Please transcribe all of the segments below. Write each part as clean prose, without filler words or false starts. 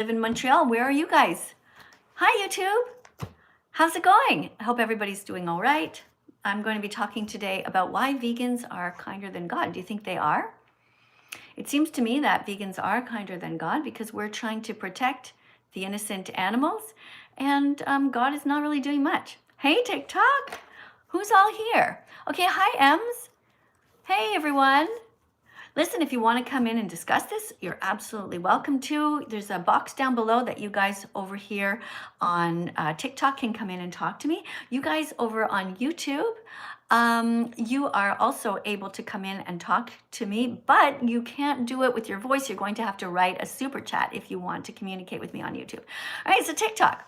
live in Montreal. Where are you guys? Hi, YouTube. How's it going? I hope everybody's doing all right. I'm going to be talking today about why vegans are kinder than God. Do you think they are? It seems to me that vegans are kinder than God because we're trying to protect the innocent animals, and God is not really doing much. Hey, TikTok. Who's all here? Okay, hi, Ems. Hey, everyone. Listen, if you want to come in and discuss this, you're absolutely welcome to. There's a box down below that you guys over here on TikTok can come in and talk to me. You guys over on YouTube, you are also able to come in and talk to me, but you can't do it with your voice. You're going to have to write a super chat if you want to communicate with me on YouTube. All right, so TikTok.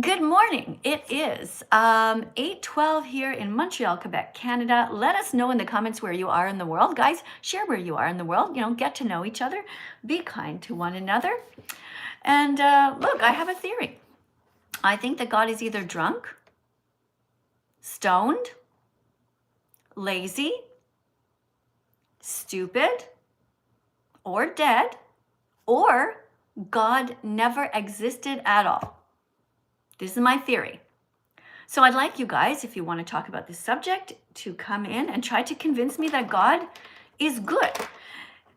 Good morning. It is 8:12 here in Montreal, Quebec, Canada. Let us know in the comments where you are in the world. Guys, share where you are in the world. Get to know each other. Be kind to one another. And look, I have a theory. I think that God is either drunk, stoned, lazy, stupid, or dead, or God never existed at all. This is my theory. So I'd like you guys, if you want to talk about this subject, to come in and try to convince me that God is good.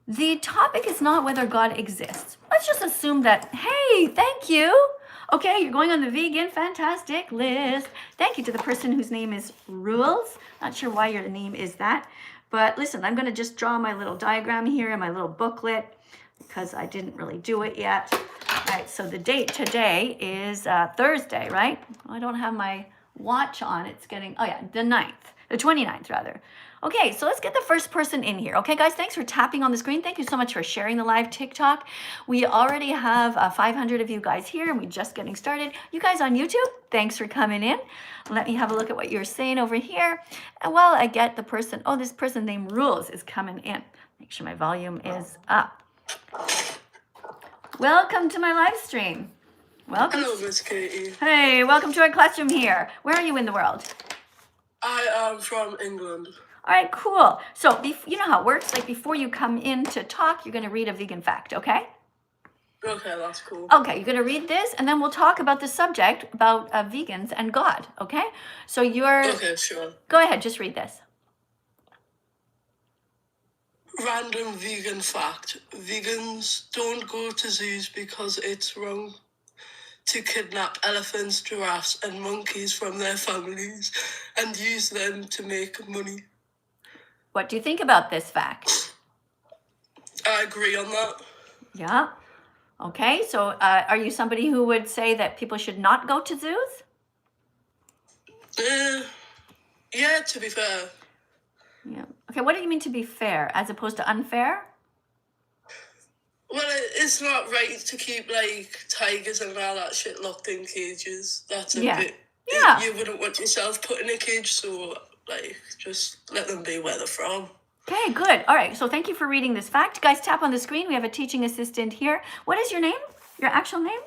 The topic is not whether God exists. Let's just assume that, hey, thank you. Okay, you're going on the vegan fantastic list. Thank you to the person whose name is Rules. Not sure why your name is that. But listen, I'm going to just draw my little diagram here in my little booklet because I didn't really do it yet. All right, so the date today is Thursday, right? I don't have my watch on. It's getting, the 29th rather. Okay, so let's get the first person in here. Okay, guys, thanks for tapping on the screen. Thank you so much for sharing the live TikTok. We already have 500 of you guys here, and we're just getting started. You guys on YouTube, thanks for coming in. Let me have a look at what you're saying over here. And while I get the person, this person named Rules is coming in. Make sure my volume is up. Welcome to my live stream. Welcome. Hello, Miss Katie. Hey, welcome to our classroom here. Where are you in the world? I am from England. All right, cool. So you know how it works. Like before you come in to talk, you're going to read a vegan fact, okay? Okay, that's cool. Okay, you're going to read this, and then we'll talk about the subject about vegans and God, okay? So Okay, sure. Go ahead, just read this. Random vegan fact. Vegans don't go to zoos because it's wrong to kidnap elephants, giraffes, and monkeys from their families and use them to make money. What do you think about this fact? I agree on that. Yeah. Okay, so are you somebody who would say that people should not go to zoos? Yeah, to be fair. Yeah. Okay, what do you mean to be fair as opposed to unfair? Well, it's not right to keep, tigers and all that shit locked in cages. That's a bit... Yeah. You wouldn't want yourself put in a cage, so, just let them be where they're from. Okay, good. All right, so thank you for reading this fact. Guys, tap on the screen. We have a teaching assistant here. What is your name? Your actual name?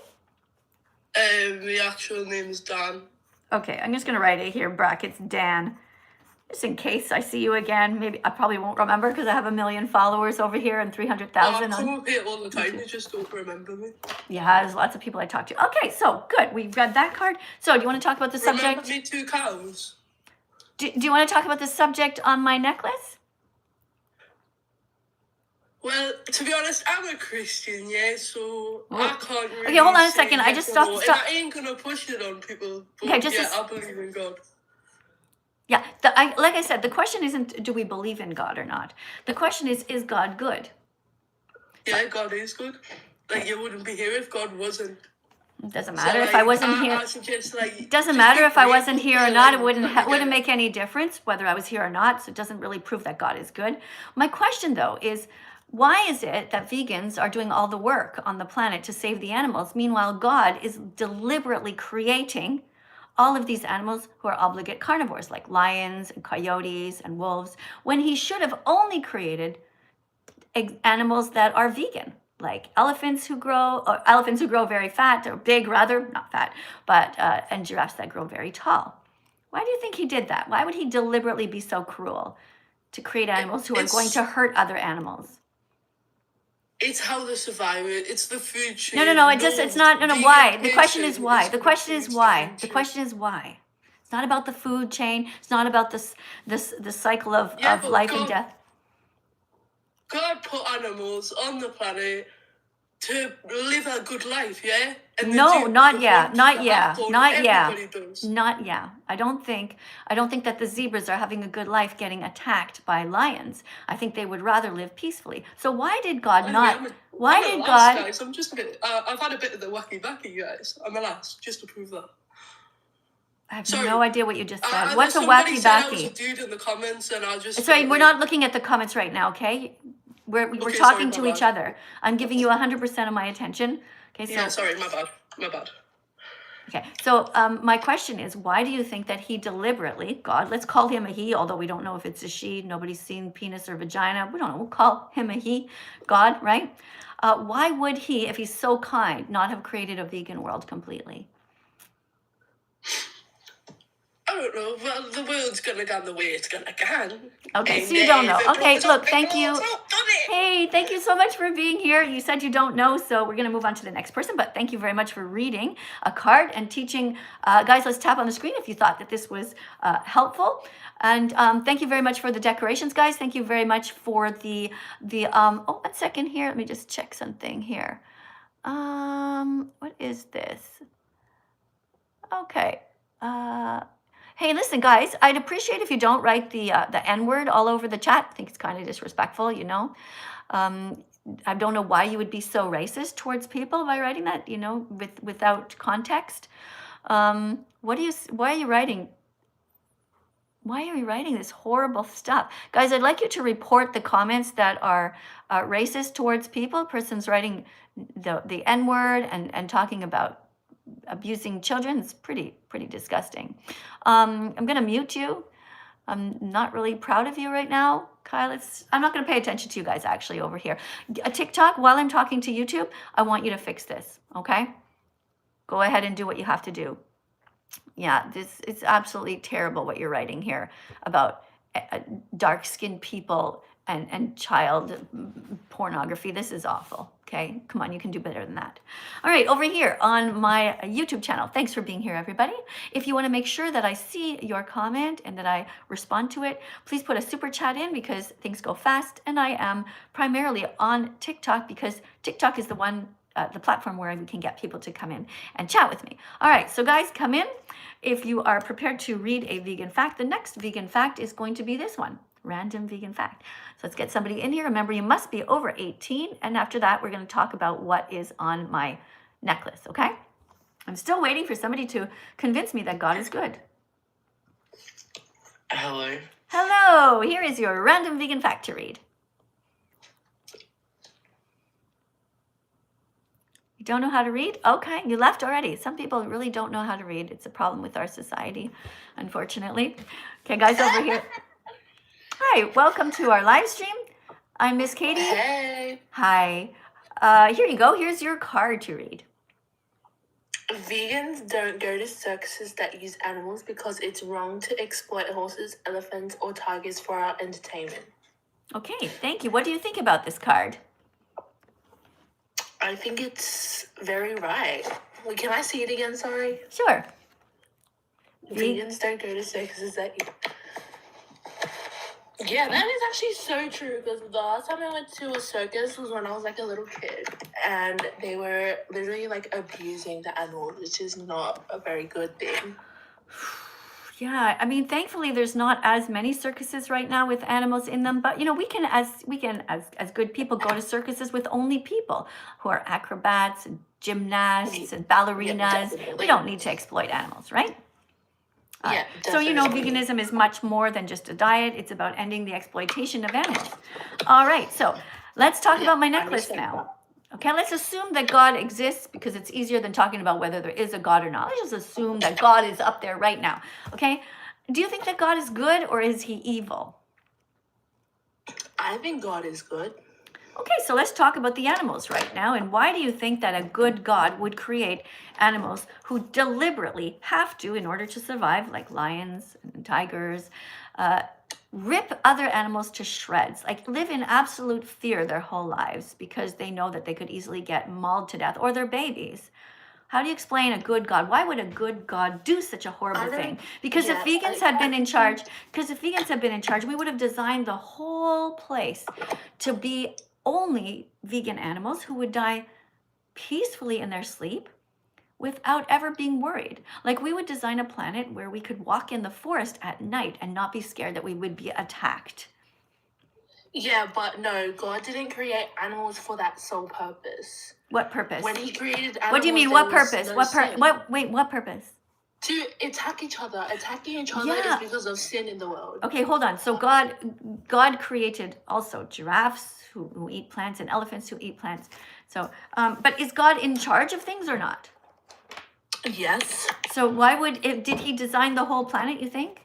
The actual name is Dan. Okay, I'm just going to write it here, brackets, Dan. Just in case I see you again. Maybe I probably won't remember because I have 1 million followers over here and 300,000. I come up here all the time. You just don't remember me. Yeah, there's lots of people I talk to. Okay, so good. We've got that card. So do you want to talk about the subject? Remember me 2 cows? Do you want to talk about the subject on my necklace? Well, to be honest, I'm a Christian, yeah, so I can't really... Okay, hold on a second. I just stopped. I ain't going to push it on people. But Okay, I believe in God. Yeah, like I said, the question isn't do we believe in God or not. The question is God good? Yeah, God is good. You wouldn't be here if God wasn't. It doesn't matter if I wasn't here. I suggest, it doesn't matter if I wasn't here or not. It wouldn't make any difference whether I was here or not. So it doesn't really prove that God is good. My question, though, is why is it that vegans are doing all the work on the planet to save the animals? Meanwhile, God is deliberately creating all of these animals who are obligate carnivores, like lions and coyotes and wolves, when he should have only created animals that are vegan, like elephants who grow very fat, or big rather, not fat, but and giraffes that grow very tall. Why do you think he did that? Why would he deliberately be so cruel to create animals who are going to hurt other animals? It's how they survive it. It's the food chain. It's not, why? The question is why. The question is why. The question is why. It's not about the food chain. It's not about the cycle of life and death. God put animals on the planet to live a good life, yeah? And No, not yeah. Everybody does. Not yeah. I don't think that the zebras are having a good life getting attacked by lions. I think they would rather live peacefully. So why did God not? Why did God? Guys, I'm just a bit. I've had a bit of the wacky backy, guys. I'm the last, just to prove that. I have no idea what you just said. What's a wacky wacky backy? I was a backy? dude in the comments, and I just. Sorry, we're not looking at the comments right now. Okay, we're talking to each other. I'm giving you 100% of my attention. Okay, so. Yeah, sorry, my bad. Okay, so my question is, why do you think that he deliberately, God, let's call him a he, although we don't know if it's a she, nobody's seen penis or vagina, we don't know, we'll call him a he, God, right? Why would he, if he's so kind, not have created a vegan world completely? I don't know. Well, the world's gonna go the way it's gonna go. Okay, so you don't know. Okay, look, thank you. Hey, thank you so much for being here. You said you don't know, so we're gonna move on to the next person, but thank you very much for reading a card and teaching. Guys, let's tap on the screen if you thought that this was helpful. And thank you very much for the decorations, guys. Thank you very much for the oh, 1 second here. Let me just check something here. What is this? Okay. Hey, listen, guys, I'd appreciate if you don't write the N-word all over the chat. I think it's kind of disrespectful, you know. I don't know why you would be so racist towards people by writing that, you know, without context. Why are you writing? Why are you writing this horrible stuff? Guys, I'd like you to report the comments that are racist towards people. Person's writing the N-word and talking about abusing children. Is pretty disgusting. I'm gonna mute you. I'm not really proud of you right now, Kyle. I'm not gonna pay attention to you guys actually over here. TikTok, while I'm talking to YouTube, I want you to fix this, okay? Go ahead and do what you have to do. Yeah, it's absolutely terrible what you're writing here about dark-skinned people and child pornography. This is awful. Okay, come on, you can do better than that. All right, over here on my YouTube channel. Thanks for being here, everybody. If you want to make sure that I see your comment and that I respond to it, please put a super chat in because things go fast. And I am primarily on TikTok because TikTok is the one, the platform where we can get people to come in and chat with me. All right, so guys, come in. If you are prepared to read a vegan fact, the next vegan fact is going to be this one. Random vegan fact. So let's get somebody in here. Remember, you must be over 18. And after that, we're going to talk about what is on my necklace, okay? I'm still waiting for somebody to convince me that God is good. Hello. Hello. Here is your random vegan fact to read. You don't know how to read? Okay, you left already. Some people really don't know how to read. It's a problem with our society, unfortunately. Okay, guys, over here. Hi, welcome to our live stream. I'm Miss Katie. Hey. Hi. Here you go. Here's your card to read. Vegans don't go to circuses that use animals because it's wrong to exploit horses, elephants, or tigers for our entertainment. Okay, thank you. What do you think about this card? I think it's very right. Well, can I see it again? Sorry. Sure. Vegans don't go to circuses that use... Yeah, that is actually so true because the last time I went to a circus was when I was like a little kid and they were literally like abusing the animals, which is not a very good thing. Yeah, I mean, thankfully there's not as many circuses right now with animals in them, but you know, we can as good people go to circuses with only people who are acrobats and gymnasts and ballerinas. We don't need to exploit animals, right? Yeah, so, you know, veganism is much more than just a diet. It's about ending the exploitation of animals. All right, so let's talk about my necklace now. Okay, let's assume that God exists because it's easier than talking about whether there is a God or not. Let's just assume that God is up there right now. Okay, do you think that God is good or is he evil? I think God is good. Okay, so let's talk about the animals right now. And why do you think that a good God would create animals who deliberately have to, in order to survive, like lions and tigers, rip other animals to shreds, like live in absolute fear their whole lives because they know that they could easily get mauled to death, or their babies. How do you explain a good God? Why would a good God do such a horrible thing? Because if vegans had been in charge, we would have designed the whole place to be only vegan animals who would die peacefully in their sleep without ever being worried. Like, we would design a planet where we could walk in the forest at night and not be scared that we would be attacked. Yeah, but no, God didn't create animals for that sole purpose. What purpose? When he created animals, what do you mean? What purpose? What purpose? To attack each other. Attacking each other is because of sin in the world. Okay, hold on. So God created also giraffes who eat plants and elephants who eat plants. So, but is God in charge of things or not? Yes. So did he design the whole planet, you think?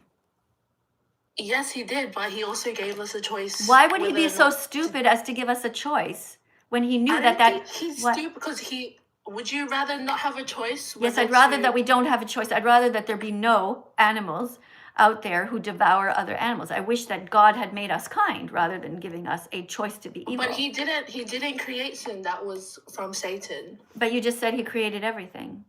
Yes, he did, but he also gave us a choice. Why would he be so stupid as to give us a choice when he knew he's stupid because would you rather not have a choice? Yes, I'd rather that we don't have a choice. I'd rather that there be no animals out there who devour other animals. I wish that God had made us kind rather than giving us a choice to be evil. But he didn't create sin. That was from Satan. But you just said he created everything.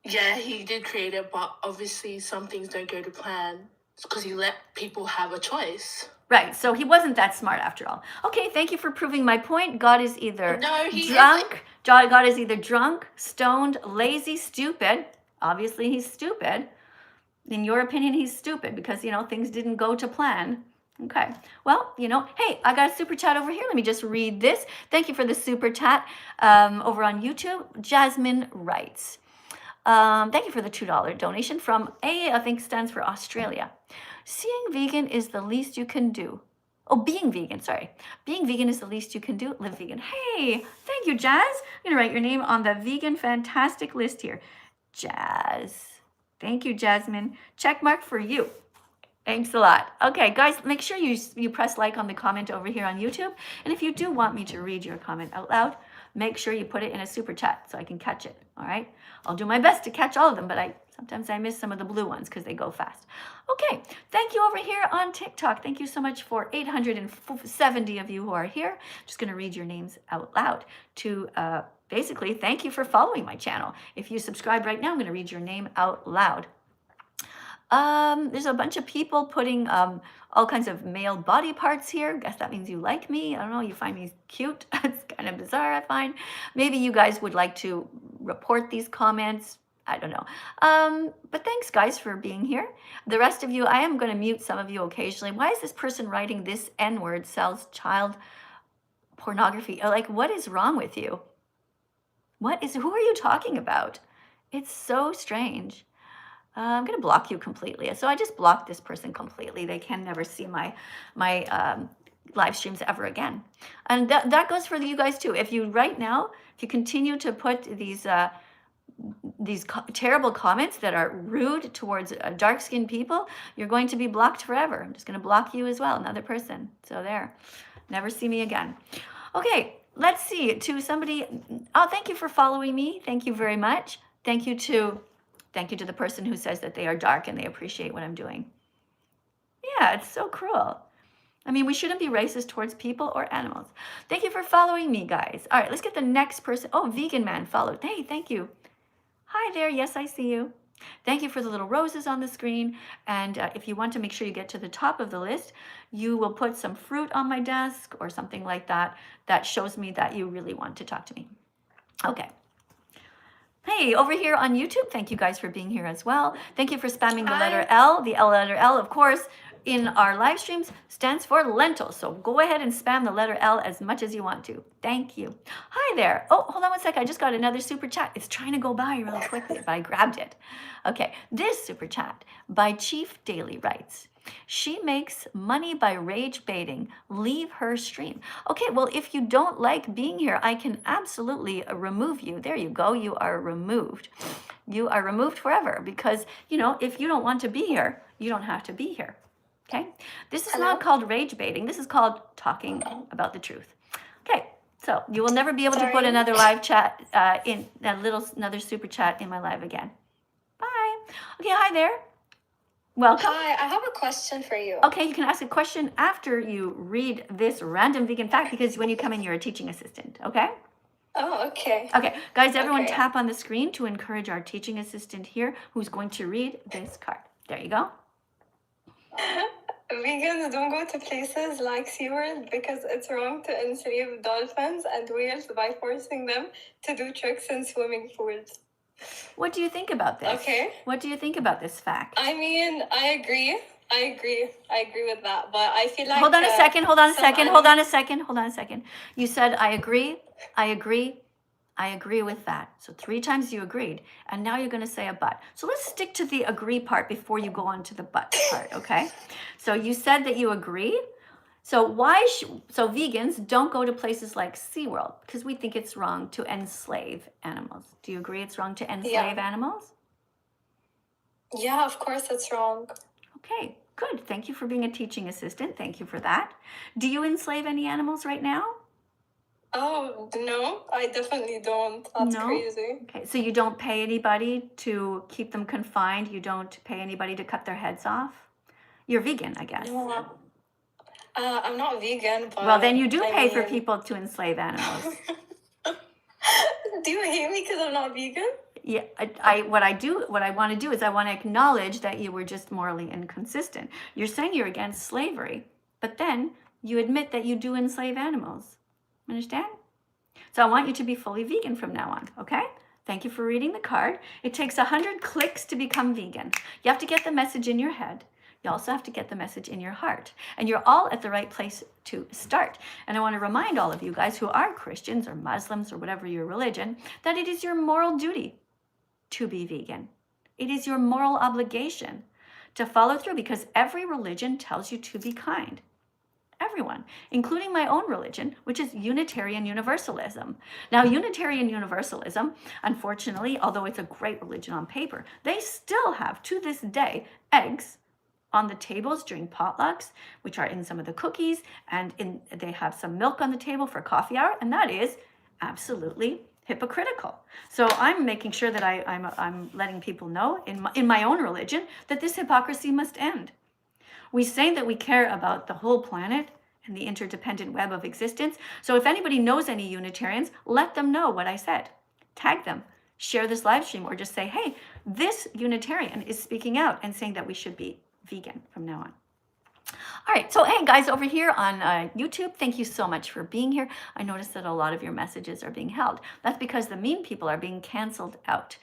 Yeah, he did create it, but obviously some things don't go to plan because he let people have a choice. Right, so he wasn't that smart after all. Okay, thank you for proving my point. God is either drunk, God is either drunk, stoned, lazy, stupid. Obviously, he's stupid. In your opinion, he's stupid because, things didn't go to plan. Okay, well, hey, I got a super chat over here. Let me just read this. Thank you for the super chat over on YouTube. Jasmine writes, thank you for the $2 donation from I think stands for Australia. Seeing vegan is the least you can do. Oh, being vegan, sorry. Being vegan is the least you can do. Live vegan. Hey, thank you, Jazz. I'm going to write your name on the vegan fantastic list here. Jazz. Thank you, Jasmine. Check mark for you. Thanks a lot. Okay, guys, make sure you press like on the comment over here on YouTube. And if you do want me to read your comment out loud, make sure you put it in a super chat so I can catch it, all right? I'll do my best to catch all of them, but sometimes I miss some of the blue ones because they go fast. Okay, thank you over here on TikTok. Thank you so much for 870 of you who are here. I'm just going to read your names out loud to basically thank you for following my channel. If you subscribe right now, I'm going to read your name out loud. There's a bunch of people putting all kinds of male body parts here. Guess that means you like me. I don't know, you find me cute. It's kind of bizarre, I find. Maybe you guys would like to report these comments. I don't know. But thanks, guys, for being here. The rest of you, I am going to mute some of you occasionally. Why is this person writing this N-word sells child pornography? Like, what is wrong with you? Who are you talking about? It's so strange. I'm going to block you completely. So I just blocked this person completely. They can never see my live streams ever again. And that goes for you guys too. If you continue to put these terrible comments that are rude towards dark-skinned people, you're going to be blocked forever. I'm just going to block you as well, another person. So there, never see me again. Okay, let's see. To somebody, thank you for following me. Thank you very much. Thank you to the person who says that they are dark and they appreciate what I'm doing. Yeah, it's so cruel. I mean, we shouldn't be racist towards people or animals. Thank you for following me, guys. All right, let's get the next person. Oh, Vegan Man followed. Hey, thank you. Hi there. Yes, I see you. Thank you for the little roses on the screen. And if you want to make sure you get to the top of the list, you will put some fruit on my desk or something like that. That shows me that you really want to talk to me. Okay. Hey, over here on YouTube, thank you guys for being here as well. Thank you for spamming the letter L. The letter L, of course, in our live streams stands for lentils. So go ahead and spam the letter L as much as you want to. Thank you. Hi there. Oh, hold on one sec. I just got another super chat. It's trying to go by really quickly, but I grabbed it. Okay, this super chat by Chief Daily writes, she makes money by rage baiting. Leave her stream. Okay, well, if you don't like being here, I can absolutely remove you. There you go. You are removed. You are removed forever because, if you don't want to be here, you don't have to be here. Okay? This is not called rage baiting. This is called talking about the truth. Okay, so you will never be able to put another live chat another super chat in my live again. Bye. Okay, hi there. Welcome. Hi, I have a question for you. Okay, you can ask a question after you read this random vegan fact, because when you come in, you're a teaching assistant, okay? Oh, okay. Okay, guys, everyone Okay. tap on the screen to encourage our teaching assistant here who's going to read this card. There you go. Vegans don't go to places like SeaWorld because it's wrong to enslave dolphins and whales by forcing them to do tricks in swimming pools. What do you think about this? Okay. What do you think about this fact? I mean, I agree with that, but I feel like... Hold on a second. some You said, I agree with that. So 3 times you agreed, and now you're going to say a but. So let's stick to the agree part before you go on to the but part, okay? So you said that you agree. So so vegans don't go to places like SeaWorld because we think it's wrong to enslave animals. Do you agree it's wrong to enslave animals? Yeah, of course it's wrong. Okay, good. Thank you for being a teaching assistant. Thank you for that. Do you enslave any animals right now? Oh, no, I definitely don't. That's crazy. Okay, so you don't pay anybody to keep them confined? You don't pay anybody to cut their heads off? You're vegan, I guess. No, I'm not vegan, but... Well, then you do pay for people to enslave animals. Do you hate me because I'm not vegan? Yeah, what I want to do is I want to acknowledge that you were just morally inconsistent. You're saying you're against slavery, but then you admit that you do enslave animals. Understand? So I want you to be fully vegan from now on, okay? Thank you for reading the card. It takes 100 clicks to become vegan. You have to get the message in your head. You also have to get the message in your heart. And you're all at the right place to start. And I want to remind all of you guys who are Christians or Muslims or whatever your religion, that it is your moral duty to be vegan. It is your moral obligation to follow through, because every religion tells you to be kind. Everyone, including my own religion, which is Unitarian Universalism. Now, Unitarian Universalism, unfortunately, although it's a great religion on paper, they still have, to this day, eggs on the tables during potlucks, which are in some of the cookies, and they have some milk on the table for coffee hour, and that is absolutely hypocritical. So I'm making sure that I'm letting people know in my own religion that this hypocrisy must end. We say that we care about the whole planet and the interdependent web of existence. So if anybody knows any Unitarians, let them know what I said. Tag them, share this live stream, or just say, hey, this Unitarian is speaking out and saying that we should be vegan from now on. All right, so hey guys, over here on YouTube, thank you so much for being here. I noticed that a lot of your messages are being held. That's because the mean people are being canceled out.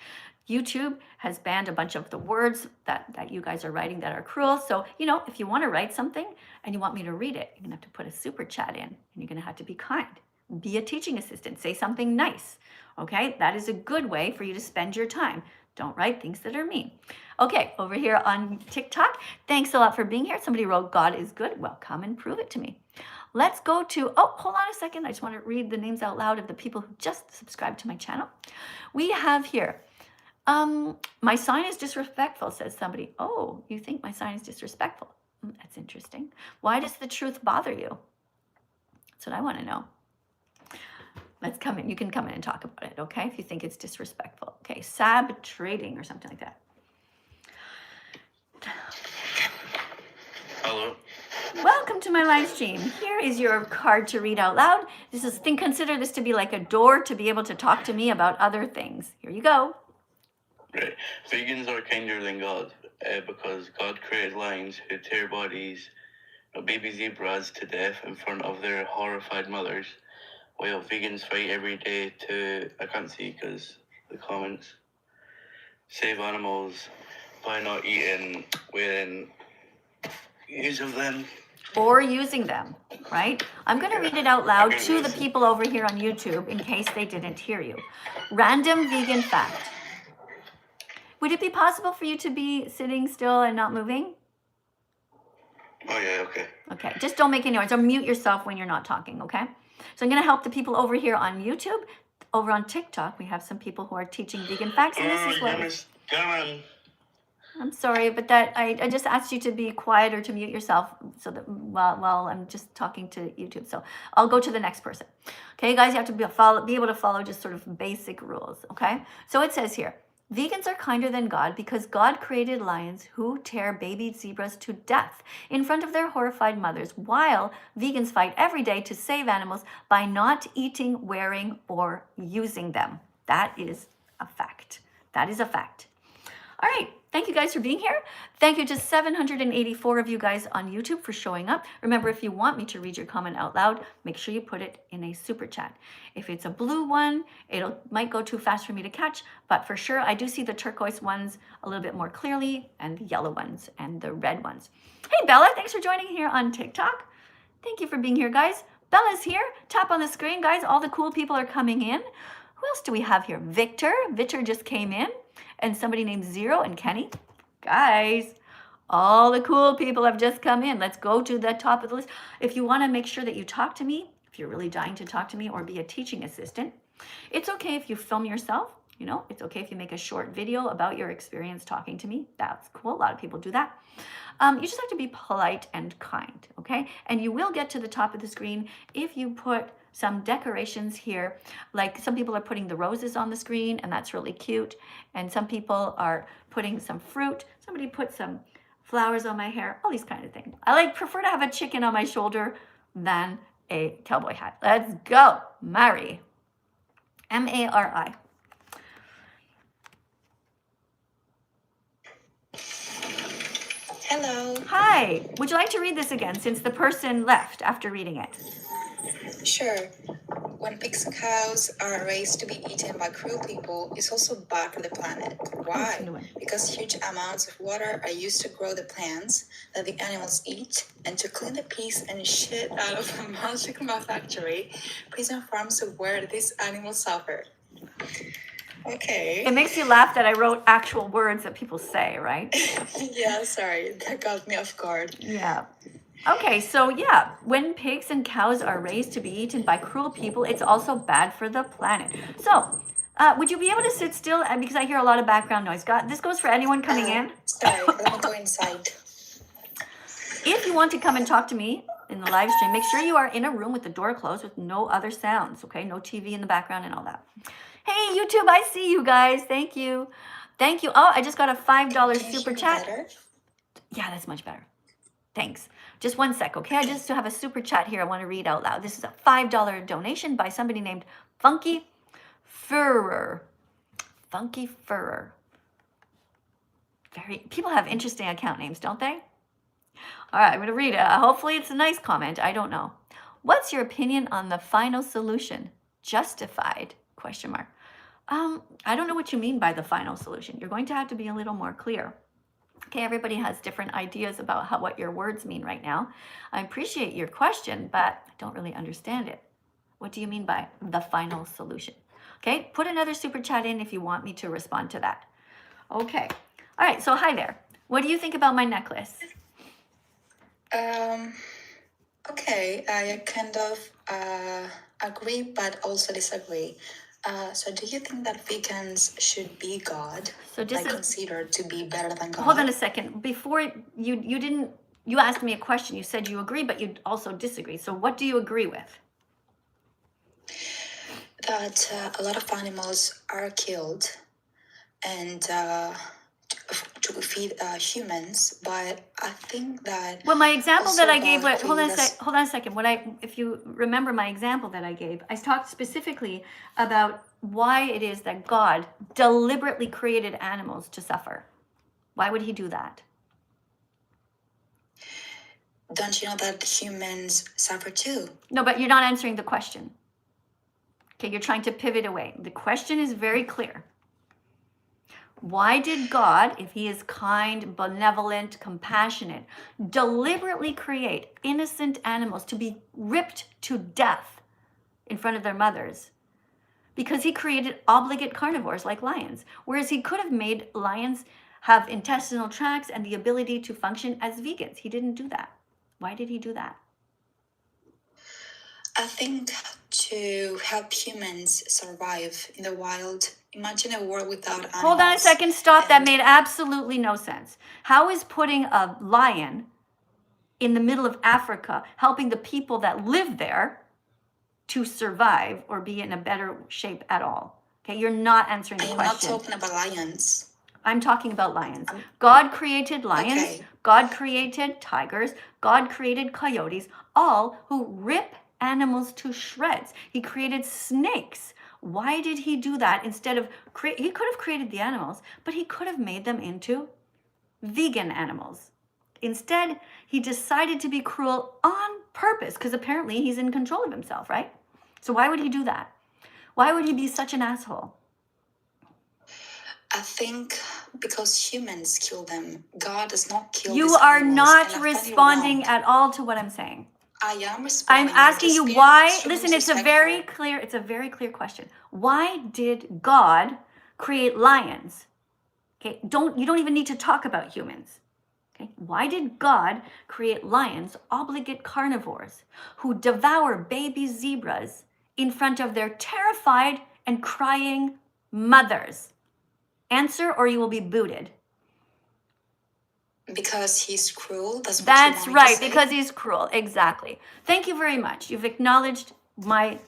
YouTube has banned a bunch of the words that you guys are writing that are cruel. So, if you want to write something and you want me to read it, you're going to have to put a super chat in, and you're going to have to be kind. Be a teaching assistant. Say something nice. Okay? That is a good way for you to spend your time. Don't write things that are mean. Okay, over here on TikTok, thanks a lot for being here. Somebody wrote, God is good. Well, come and prove it to me. Let's go to, hold on a second. I just want to read the names out loud of the people who just subscribed to my channel. We have here, my sign is disrespectful, says somebody. Oh, you think my sign is disrespectful? That's interesting. Why does the truth bother you? That's what I want to know. Let's come in. You can come in and talk about it, okay? If you think it's disrespectful. Okay, Sab Trading or something like that. Hello. Welcome to my live stream. Here is your card to read out loud. Consider this to be like a door to be able to talk to me about other things. Here you go. Right. Vegans are kinder than God because God created lions who tear bodies of baby zebras to death in front of their horrified mothers, while vegans fight every day to, I can't see because the comments, save animals by not eating within use of them. Or using them, right? I'm going to read it out loud to the people over here on YouTube in case they didn't hear you. Random vegan fact. Would it be possible for you to be sitting still and not moving? Oh, yeah, okay. Okay, just don't make any noise or mute yourself when you're not talking, okay? So I'm going to help the people over here on YouTube. Over on TikTok, we have some people who are teaching vegan facts, and this is what... Come on. I'm sorry, but I just asked you to be quiet or to mute yourself so that while I'm just talking to YouTube. So I'll go to the next person. Okay, guys, you have to be able to follow just sort of basic rules, okay? So it says here, Vegans are kinder than God because God created lions who tear baby zebras to death in front of their horrified mothers, while vegans fight every day to save animals by not eating, wearing, or using them. That is a fact. That is a fact. All right. Thank you guys for being here. Thank you to 784 of you guys on YouTube for showing up. Remember, if you want me to read your comment out loud, make sure you put it in a super chat. If it's a blue one, it might go too fast for me to catch, but for sure, I do see the turquoise ones a little bit more clearly, and the yellow ones and the red ones. Hey, Bella, thanks for joining here on TikTok. Thank you for being here, guys. Bella's here. Tap on the screen, guys. All the cool people are coming in. Who else do we have here? Victor. Victor just came in. And somebody named Zero and Kenny. Guys, all the cool people have just come in. Let's go to the top of the list. If you want to make sure that you talk to me, if you're really dying to talk to me or be a teaching assistant, it's okay if you film yourself. You know, it's okay if you make a short video about your experience talking to me. That's cool. A lot of people do that. You just have to be polite and kind, okay? And you will get to the top of the screen if you put some decorations here. Like some people are putting the roses on the screen, and that's really cute. And some people are putting some fruit. Somebody put some flowers on my hair, all these kind of things. I prefer to have a chicken on my shoulder than a cowboy hat. Let's go. Mari. M-A-R-I. Hello. Hi. Would you like to read this again since the person left after reading it? Sure. When pigs and cows are raised to be eaten by cruel people, it's also bad for the planet. Why? Because huge amounts of water are used to grow the plants that the animals eat and to clean the piss and shit out of the magical factory, prison farms where these animals suffer. Okay. It makes you laugh that I wrote actual words that people say, right? Yeah, sorry. That got me off guard. Yeah. Okay, so yeah, when pigs and cows are raised to be eaten by cruel people, it's also bad for the planet. So, would you be able to sit still? Because I hear a lot of background noise. This goes for anyone coming in. Sorry, let me go inside. If you want to come and talk to me in the live stream, make sure you are in a room with the door closed with no other sounds, okay? No TV in the background and all that. Hey, YouTube, I see you guys. Thank you. Thank you. Oh, I just got a $5 super chat. Better? Yeah, that's much better. Thanks. Just one sec, okay? I just have a super chat here I want to read out loud. This is a $5 donation by somebody named Funky Furrer. Funky Furrer. People have interesting account names, don't they? All right, I'm going to read it. Hopefully it's a nice comment. I don't know. What's your opinion on the final solution? Justified? ? I don't know what you mean by the final solution. You're going to have to be a little more clear. Okay, everybody has different ideas about what your words mean right now. I appreciate your question, but I don't really understand it. What do you mean by the final solution? Okay, put another super chat in if you want me to respond to that. Okay, all right, so hi there. What do you think about my necklace? Okay, I kind of agree, but also disagree. So do you think that vegans should be God, considered to be better than God? Hold on a second. Before you asked me a question. You said you agree, but you also disagree. So what do you agree with? That a lot of animals are killed and to feed humans, but I think that... Well, my example that I gave, hold on a second. If you remember my example that I gave, I talked specifically about why it is that God deliberately created animals to suffer. Why would he do that? Don't you know that humans suffer too? No, but you're not answering the question. Okay, you're trying to pivot away. The question is very clear. Why did God, if he is kind, benevolent, compassionate, deliberately create innocent animals to be ripped to death in front of their mothers? Because he created obligate carnivores like lions, whereas he could have made lions have intestinal tracts and the ability to function as vegans. He didn't do that. Why did he do that? I think to help humans survive in the wild. Imagine a world without animals. Hold on a second. Stop. That made absolutely no sense. How is putting a lion in the middle of Africa helping the people that live there to survive or be in a better shape at all? Okay, you're not answering the I'm question. not talking about lions. I'm talking about lions. God created lions. Okay. God created tigers. God created coyotes, all who rip animals to shreds. He created snakes. Why did he do that instead of he could have created the animals, but he could have made them into vegan animals. Instead, he decided to be cruel on purpose because apparently he's in control of himself, right? So why would he do that? Why would he be such an asshole? I think because humans kill them. God does not kill You these are animals, not and I find it responding wrong. at all to what I'm saying. I am I'm responding. asking just you being why. extremely Listen, it's a disrespectful. very clear question. Why did God create lions? Okay, you don't even need to talk about humans. Okay, why did God create lions, obligate carnivores, who devour baby zebras in front of their terrified and crying mothers? Answer or you will be booted. Because he's cruel? That's That's what you want me right, to say? because he's cruel. Exactly. Thank you very much. You've acknowledged my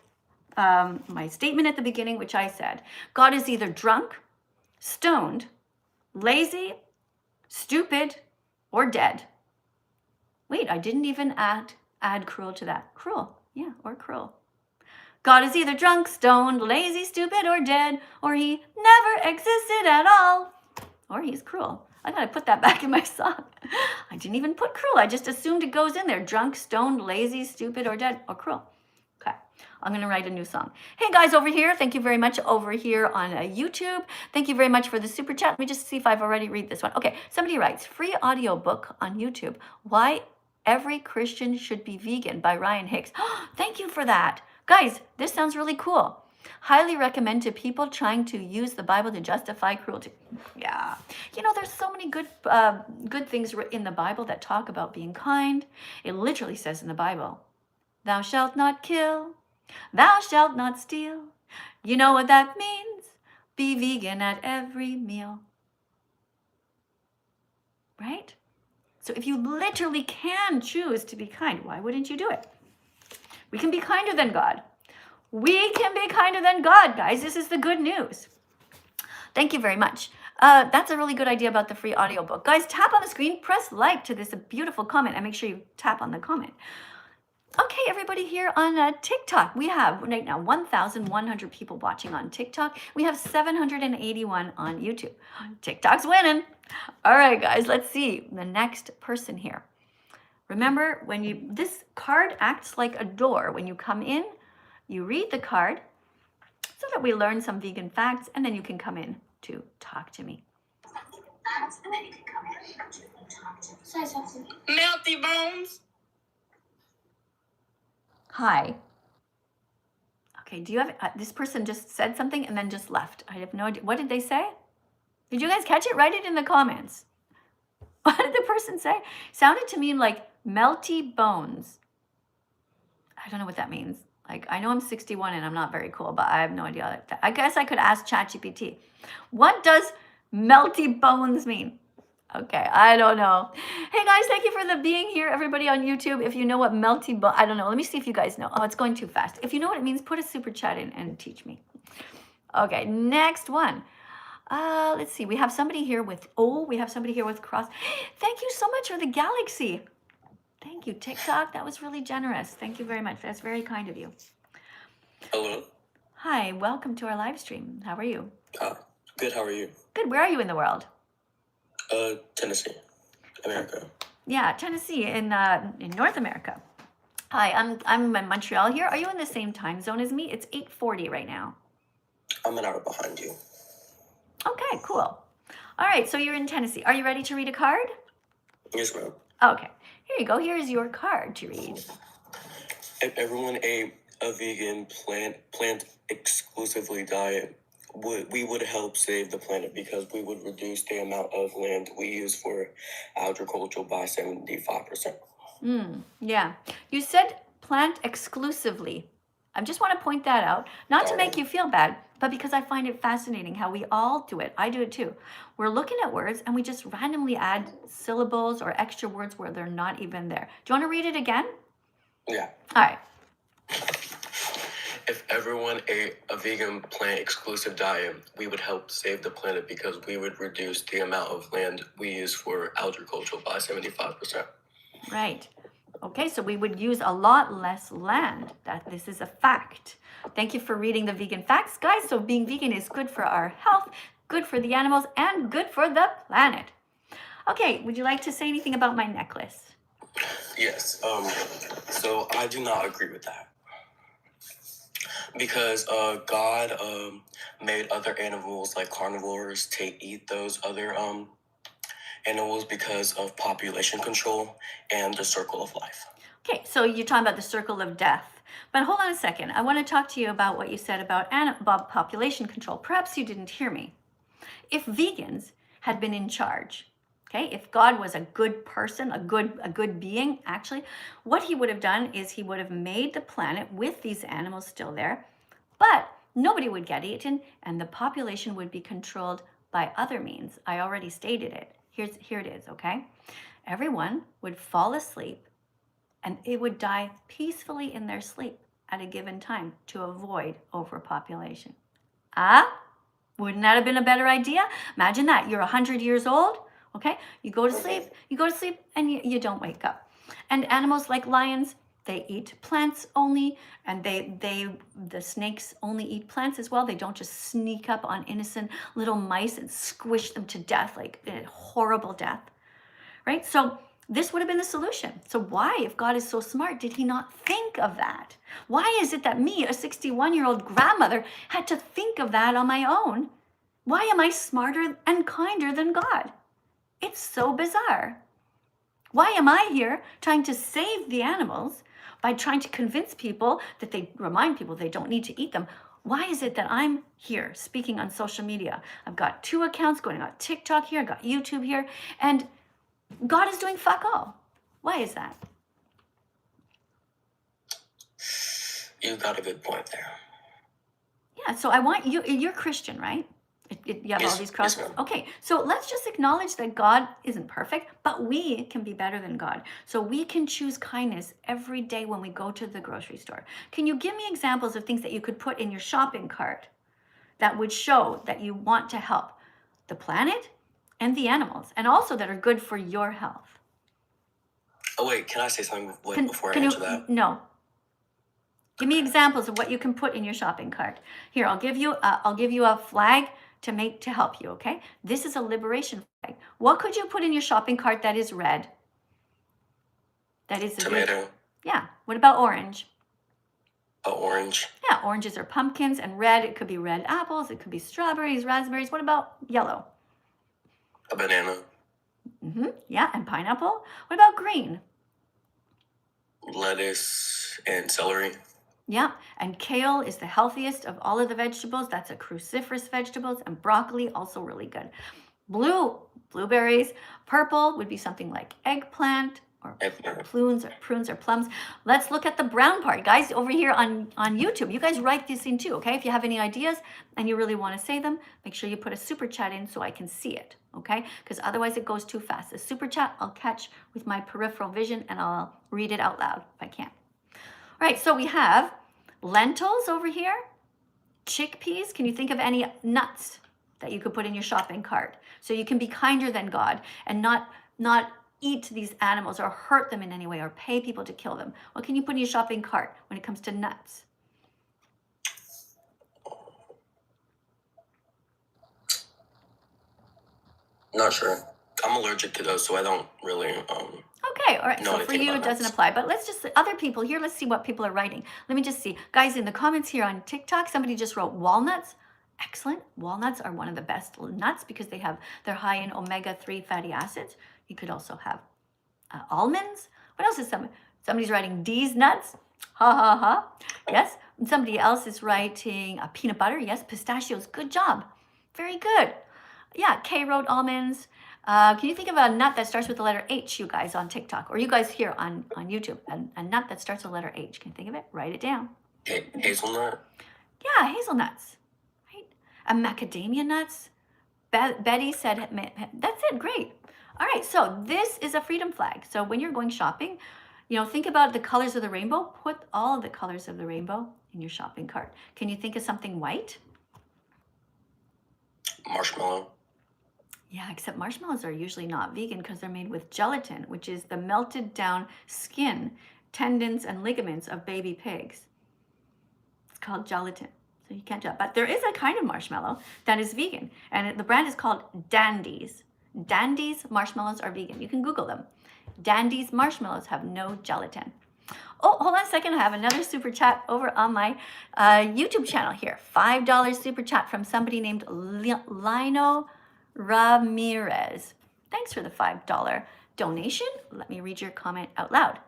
my statement at the beginning, which I said. God is either drunk, stoned, lazy, stupid, or dead. Wait, I didn't even add cruel to that. Cruel, yeah, or cruel. God is either drunk, stoned, lazy, stupid, or dead, or he never existed at all, or he's cruel. I gotta put that back in my song. I didn't even put cruel. I just assumed it goes in there. Drunk, stoned, lazy, stupid, or dead, or cruel. Okay, I'm gonna write a new song. Hey guys over here, thank you very much over here on YouTube. Thank you very much for the super chat. Let me just see if I've already read this one. Okay, somebody writes, free audiobook on YouTube. Why Every Christian Should Be Vegan by Ryan Hicks. Thank you for that. Guys, this sounds really cool. Highly recommend to people trying to use the Bible to justify cruelty. Yeah. You know, there's so many good things in the Bible that talk about being kind. It literally says in the Bible, thou shalt not kill, thou shalt not steal. You know what that means? Be vegan at every meal. Right? So if you literally can choose to be kind, why wouldn't you do it? We can be kinder than God. We can be kinder than God, guys. This is the good news. Thank you very much. That's a really good idea about the free audiobook. Guys, tap on the screen, press like to this beautiful comment, and make sure you tap on the comment. Okay, everybody here on TikTok, we have right now 1,100 people watching on TikTok. We have 781 on YouTube. TikTok's winning. All right, guys, let's see the next person here. Remember, this card acts like a door. When you come in, you read the card so that we learn some vegan facts, and then you can come in to talk to me. Melty bones. Hi. Okay, do you have, this person just said something and then just left. I have no idea. What did they say? Did you guys catch it? Write it in the comments. What did the person say? Sounded to me like melty bones. I don't know what that means. Like, I know I'm 61 and I'm not very cool, but I have no idea. I guess I could ask ChatGPT. What does melty bones mean? Okay, I don't know. Hey guys, thank you for being here, everybody on YouTube. If you know what melty bone, I don't know. Let me see if you guys know. Oh, it's going too fast. If you know what it means, put a super chat in and teach me. Okay, next one. Let's see. We have somebody here with cross. Thank you so much for the galaxy. Thank you, TikTok. That was really generous. Thank you very much. That's very kind of you. Hello. Hi, welcome to our live stream. How are you? Good. How are you? Good. Where are you in the world? Tennessee, America. Yeah, Tennessee in North America. Hi, I'm in Montreal here. Are you in the same time zone as me? It's 8:40 right now. I'm an hour behind you. Okay, cool. All right, so you're in Tennessee. Are you ready to read a card? Yes, ma'am. Okay, here you go. Here's your card to read. If everyone ate a vegan plant exclusively diet, we would help save the planet because we would reduce the amount of land we use for agriculture by 75%. Yeah, you said plant exclusively. I just want to point that out, not to make you feel bad, but because I find it fascinating how we all do it. I do it too. We're looking at words and we just randomly add syllables or extra words where they're not even there. Do you want to read it again? Yeah. All right. If everyone ate a vegan plant-exclusive diet, we would help save the planet because we would reduce the amount of land we use for agriculture by 75%. Right. Okay, so we would use a lot less land. This is a fact. Thank you for reading the vegan facts, guys. So being vegan is good for our health, good for the animals, and good for the planet. Okay, would you like to say anything about my necklace? Yes. So I do not agree with that. Because God made other animals like carnivores to eat those other animals because of population control and the circle of life. Okay, so you're talking about the circle of death. But hold on a second. I want to talk to you about what you said about population control. Perhaps you didn't hear me. If vegans had been in charge, okay, if God was a good person, a good being, actually, what he would have done is he would have made the planet with these animals still there, but nobody would get eaten, and the population would be controlled by other means. I already stated it. Here it is, okay? Everyone would fall asleep, and it would die peacefully in their sleep at a given time to avoid overpopulation. Wouldn't that have been a better idea? Imagine that. You're 100 years old, okay? You go to sleep, and you don't wake up. And animals like lions, they eat plants only, and the snakes only eat plants as well. They don't just sneak up on innocent little mice and squish them to death, like a horrible death, right? So this would have been the solution. So why, if God is so smart, did he not think of that? Why is it that me, a 61-year-old grandmother, had to think of that on my own? Why am I smarter and kinder than God? It's so bizarre. Why am I here trying to save the animals by trying to convince people remind people they don't need to eat them? Why is it that I'm here speaking on social media? I've got 2 accounts going on TikTok here, I've got YouTube here, and God is doing fuck all. Why is that? You got a good point there. Yeah, so I want you, you're Christian, right? You have all these crosses. Yes, ma'am. Okay, so let's just acknowledge that God isn't perfect, but we can be better than God. So we can choose kindness every day when we go to the grocery store. Can you give me examples of things that you could put in your shopping cart that would show that you want to help the planet and the animals, and also that are good for your health? Oh wait, can I say something before I answer that? No. Give me examples of what you can put in your shopping cart. Here, I'll give you a flag to help you, okay? This is a liberation flag. What could you put in your shopping cart that is red? That is tomato. Yeah. What about orange? Orange. Yeah, oranges are pumpkins, and red, it could be red apples, it could be strawberries, raspberries. What about yellow? A banana. Yeah, and pineapple. What about green? Lettuce and celery. Yeah, and kale is the healthiest of all of the vegetables. That's a cruciferous vegetable, and broccoli, also really good. Blueberries. Purple would be something like eggplant or prunes or plums. Let's look at the brown part. Guys, over here on YouTube, you guys write this in too, okay? If you have any ideas and you really want to say them, make sure you put a super chat in so I can see it, okay? Because otherwise it goes too fast. A super chat I'll catch with my peripheral vision, and I'll read it out loud if I can. All right, so we have lentils over here, chickpeas. Can you think of any nuts that you could put in your shopping cart so you can be kinder than God and not eat these animals or hurt them in any way or pay people to kill them? What can you put in your shopping cart when it comes to nuts? Not sure. I'm allergic to those, so I don't really Okay, all right, so for you it doesn't apply, but let's just, other people here, let's see what people are writing. Let me just see. Guys, in the comments here on TikTok, somebody just wrote walnuts. Excellent. Walnuts are one of the best nuts because they're high in omega-3 fatty acids. You could also have almonds. What else is somebody's writing D's nuts? Ha ha ha. Yes. And somebody else is writing peanut butter. Yes. Pistachios. Good job. Very good. Yeah. Kay wrote almonds. Can you think of a nut that starts with the letter H, you guys on TikTok, or you guys here on YouTube? A nut that starts with the letter H. Can you think of it? Write it down. Hazelnut. Yeah, hazelnuts. Right. Macadamia nuts. Betty said, that's it. Great. All right. So this is a freedom flag. So when you're going shopping, think about the colors of the rainbow. Put all of the colors of the rainbow in your shopping cart? Can you think of something white? Marshmallow. Yeah, except marshmallows are usually not vegan because they're made with gelatin, which is the melted down skin, tendons, and ligaments of baby pigs. It's called gelatin. So you can't do that. But there is a kind of marshmallow that is vegan, and the brand is called Dandies. Dandies marshmallows are vegan. You can Google them. Dandies marshmallows have no gelatin. Oh, hold on a second. I have another super chat over on my YouTube channel here. $5 super chat from somebody named Lino Ramirez. Thanks for the $5 donation. Let me read your comment out loud.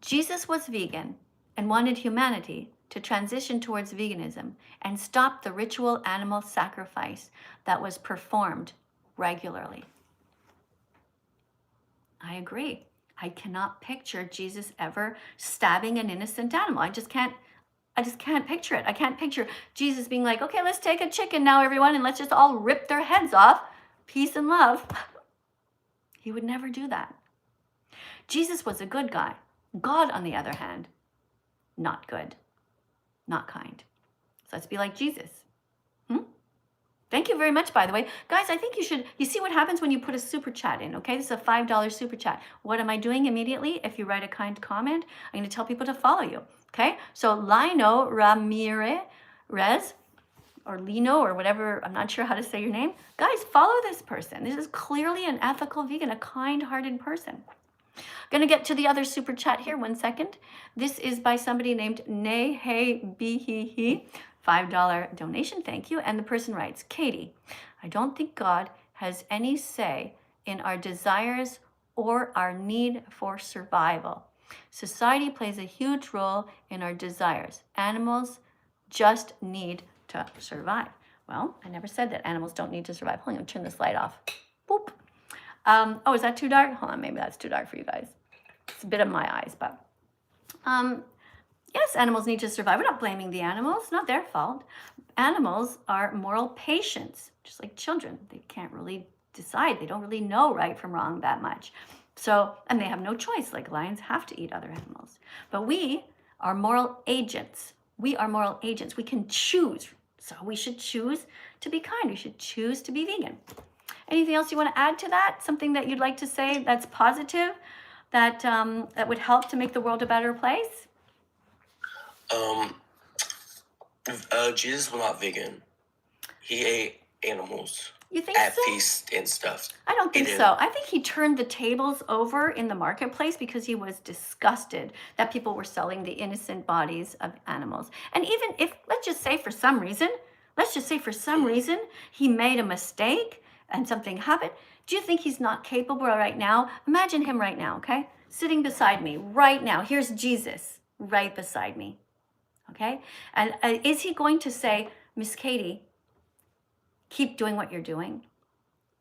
Jesus was vegan and wanted humanity to transition towards veganism and stop the ritual animal sacrifice that was performed regularly. I agree. I cannot picture Jesus ever stabbing an innocent animal. I just can't picture it. I can't picture Jesus being like, okay, let's take a chicken now, everyone, and let's just all rip their heads off. Peace and love. He would never do that. Jesus was a good guy. God, on the other hand, not good, not kind. So let's be like Jesus. Thank you very much, by the way. Guys, I think you see what happens when you put a super chat in, okay? This is a $5 super chat. What am I doing immediately? If you write a kind comment, I'm going to tell people to follow you, okay? So Lino Ramirez, or Lino, or whatever, I'm not sure how to say your name. Guys, follow this person. This is clearly an ethical vegan, a kind-hearted person. Going to get to the other super chat here, 1 second. This is by somebody named Nehebihihi. $5 donation, thank you. And the person writes, Katie, I don't think God has any say in our desires or our need for survival. Society plays a huge role in our desires. Animals just need to survive. Well, I never said that animals don't need to survive. Hold on, I'm going to turn this light off. Boop. Oh, is that too dark? Hold on, maybe that's too dark for you guys. It's a bit of my eyes, but yes, animals need to survive. We're not blaming the animals, not their fault. Animals are moral patients, just like children. They can't really decide. They don't really know right from wrong that much. So, and they have no choice, like lions have to eat other animals. But we are moral agents. We are moral agents. We can choose. So we should choose to be kind. We should choose to be vegan. Anything else you want to add to that? Something that you'd like to say that's positive, that that would help to make the world a better place? Jesus was not vegan. He ate animals. You think at so? feasts and stuff. I don't think so. I think he turned the tables over in the marketplace because he was disgusted that people were selling the innocent bodies of animals. And even if, let's just say for some reason he made a mistake and something happened, do you think he's not capable right now? Imagine him right now, okay? Sitting beside me right now. Here's Jesus right beside me, okay? And is he going to say, Miss Katie, keep doing what you're doing.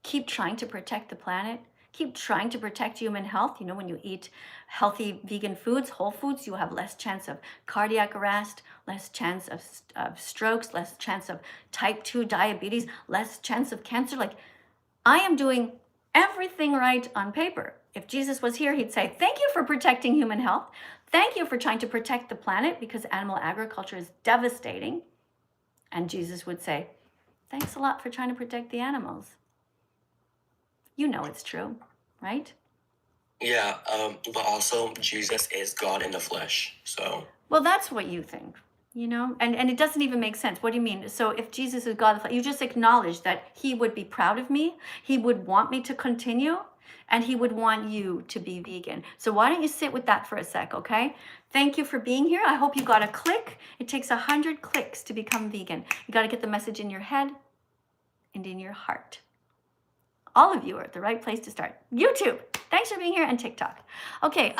Keep trying to protect the planet. Keep trying to protect human health. You know, when you eat healthy vegan foods, whole foods, you have less chance of cardiac arrest, less chance of strokes, less chance of type 2 diabetes, less chance of cancer. Like, I am doing everything right on paper. If Jesus was here, he'd say, thank you for protecting human health. Thank you for trying to protect the planet because animal agriculture is devastating. And Jesus would say, thanks a lot for trying to protect the animals. You know it's true, right? Yeah, but also Jesus is God in the flesh, so. Well, that's what you think, you know? And it doesn't even make sense. What do you mean? So if Jesus is God, you just acknowledge that he would be proud of me, he would want me to continue, and he would want you to be vegan. So why don't you sit with that for a sec, okay? Thank you for being here. I hope you got a click. It takes 100 clicks to become vegan. You got to get the message in your head and in your heart. All of you are at the right place to start. YouTube, thanks for being here, and TikTok. Okay,